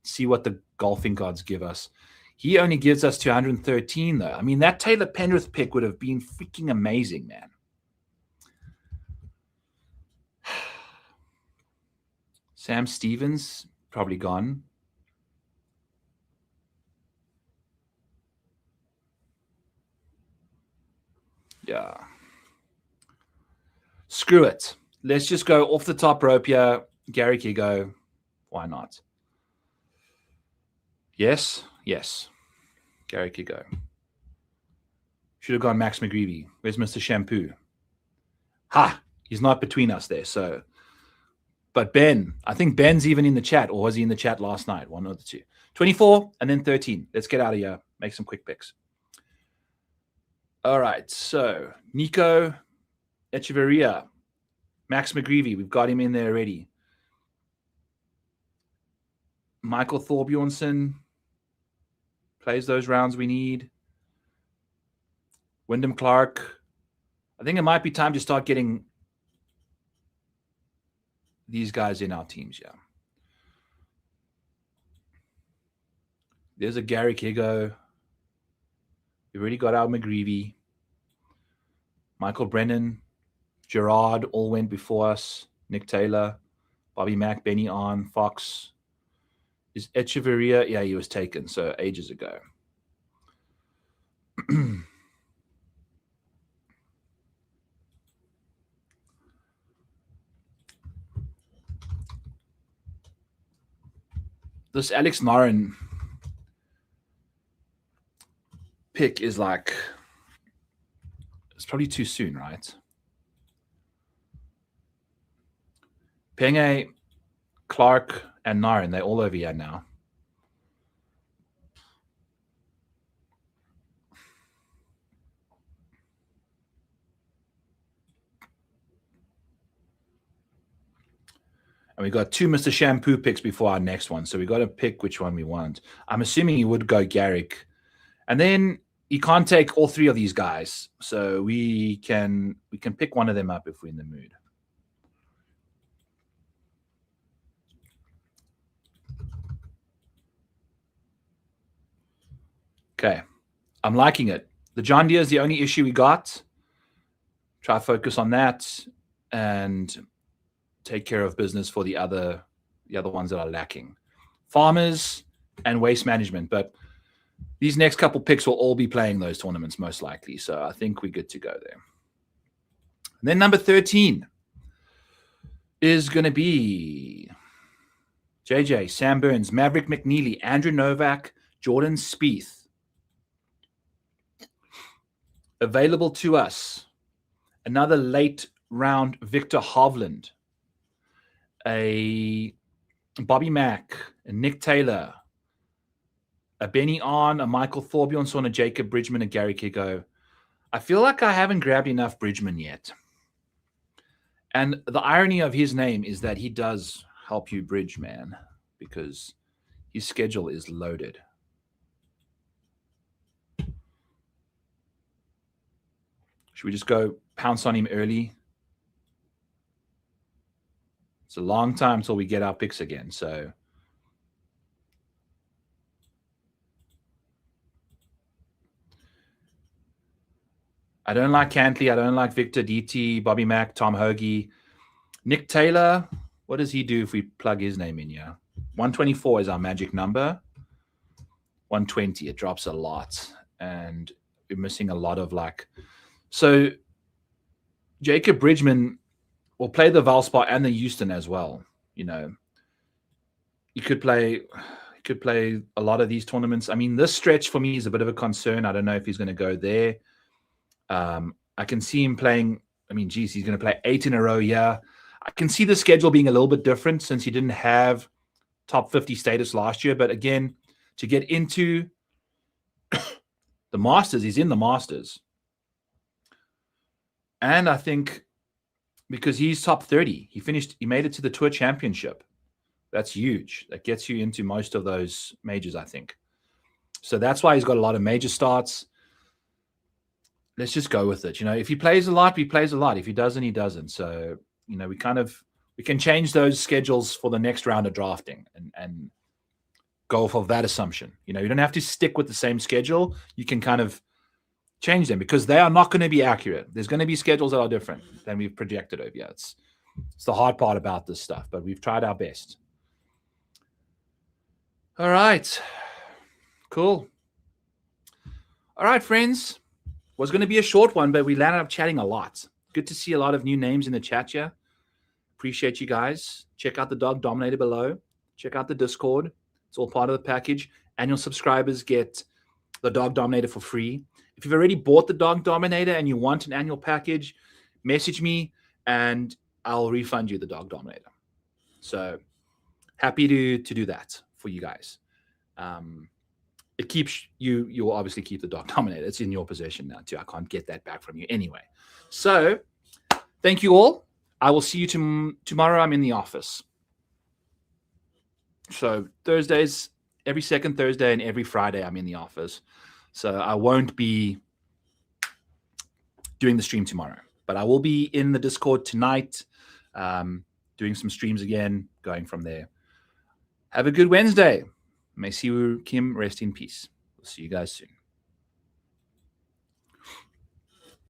Speaker 1: see what the golfing gods give us. He only gives us 213, though. I mean, that Taylor Pendrith pick would have been freaking amazing, man. Sam Stevens, probably gone. Screw it. Let's just go off the top rope here. Gary Kigo. Why not? Yes. Gary Kigo. Should have gone Max McGreevy. Where's Mr. Shampoo? Ha! He's not between us there. So, but Ben, I think Ben's even in the chat, or was he in the chat last night? One of the two. 24 and then 13. Let's get out of here. Make some quick picks. All right. So, Nico Echeverria, Max McGreevy. We've got him in there already. Michael Thorbjornsson plays those rounds we need. Wyndham Clark. I think it might be time to start getting these guys in our teams, yeah. There's a Gary Kigo. We've already got our McGreevy. Michael Brennan. Gerard all went before us. Nick Taylor. Bobby Mack, Benny On, Fox. Is Echeverria? Yeah, he was taken, so ages ago. This Alex Noren pick is like, it's probably too soon, right? Penge, Clark, and Noren, they're all over here now. And we got two Mr. Shampoo picks before our next one. So we got to pick which one we want. I'm assuming he would go Garrick. And then you can't take all three of these guys. So we can pick one of them up if we're in the mood. Okay. I'm liking it. The John Deere is the only issue we got. Try to focus on that and take care of business for the other ones that are lacking. Farmers and waste management. But these next couple picks will all be playing those tournaments most likely. So I think we're good to go there. And then number 13 is going to be JJ, Sam Burns, Maverick McNeely, Andrew Novak, Jordan Spieth. Available to us, another late round Victor Hovland, a Bobby Mack, a Nick Taylor, a Benny On, a Michael Thorbjornsson, a Jacob Bridgman, a Gary Kigo. I feel like I haven't grabbed enough Bridgman yet. And the irony of his name is that he does help you bridge, man, because his schedule is loaded. Should we just go pounce on him early? It's a long time until we get our picks again. So I don't like Cantley. I don't like Victor DT, Bobby Mack, Tom Hoagie. Nick Taylor, what does he do if we plug his name in here? 124 is our magic number. 120, it drops a lot. And we're missing a lot of like... So Jacob Bridgman will play the Valspar and the Houston as well. You know, he could play a lot of these tournaments. I mean, this stretch for me is a bit of a concern. I don't know if he's going to go there. I can see him playing. I mean, geez, he's going to play 8 in a row here. I can see the schedule being a little bit different since he didn't have top 50 status last year. But again, to get into the Masters, he's in the Masters. And I think because he's top 30, he made it to the Tour Championship. That's huge. That gets you into most of those majors, I think. So that's why he's got a lot of major starts. Let's just go with it. You know, if he plays a lot, he plays a lot. If he doesn't, he doesn't. So, you know, we can change those schedules for the next round of drafting and go off of that assumption. You know, you don't have to stick with the same schedule. You can kind of change them because they are not going to be accurate. There's going to be schedules that are different than we've projected over here. It's the hard part about this stuff, but we've tried our best. All right. Cool. All right, friends. Was going to be a short one, but we landed up chatting a lot. good to see a lot of new names in the chat here. Appreciate you guys. Check out the DAWG Dominator below. Check out the Discord. It's all part of the package. Annual subscribers get the DAWG Dominator for free. If you've already bought the DAWG Dominator and you want an annual package, message me and I'll refund you the DAWG Dominator. So happy to do that for you guys. It keeps you'll obviously keep the DAWG Dominator. It's in your possession now too. I can't get that back from you anyway. So thank you all. I will see you tomorrow. I'm in the office. So Thursdays, every second Thursday and every Friday, I'm in the office. So I won't be doing the stream tomorrow, but I will be in the Discord tonight, doing some streams again, going from there. Have a good Wednesday. May Siwu Kim rest in peace. We'll see you guys soon.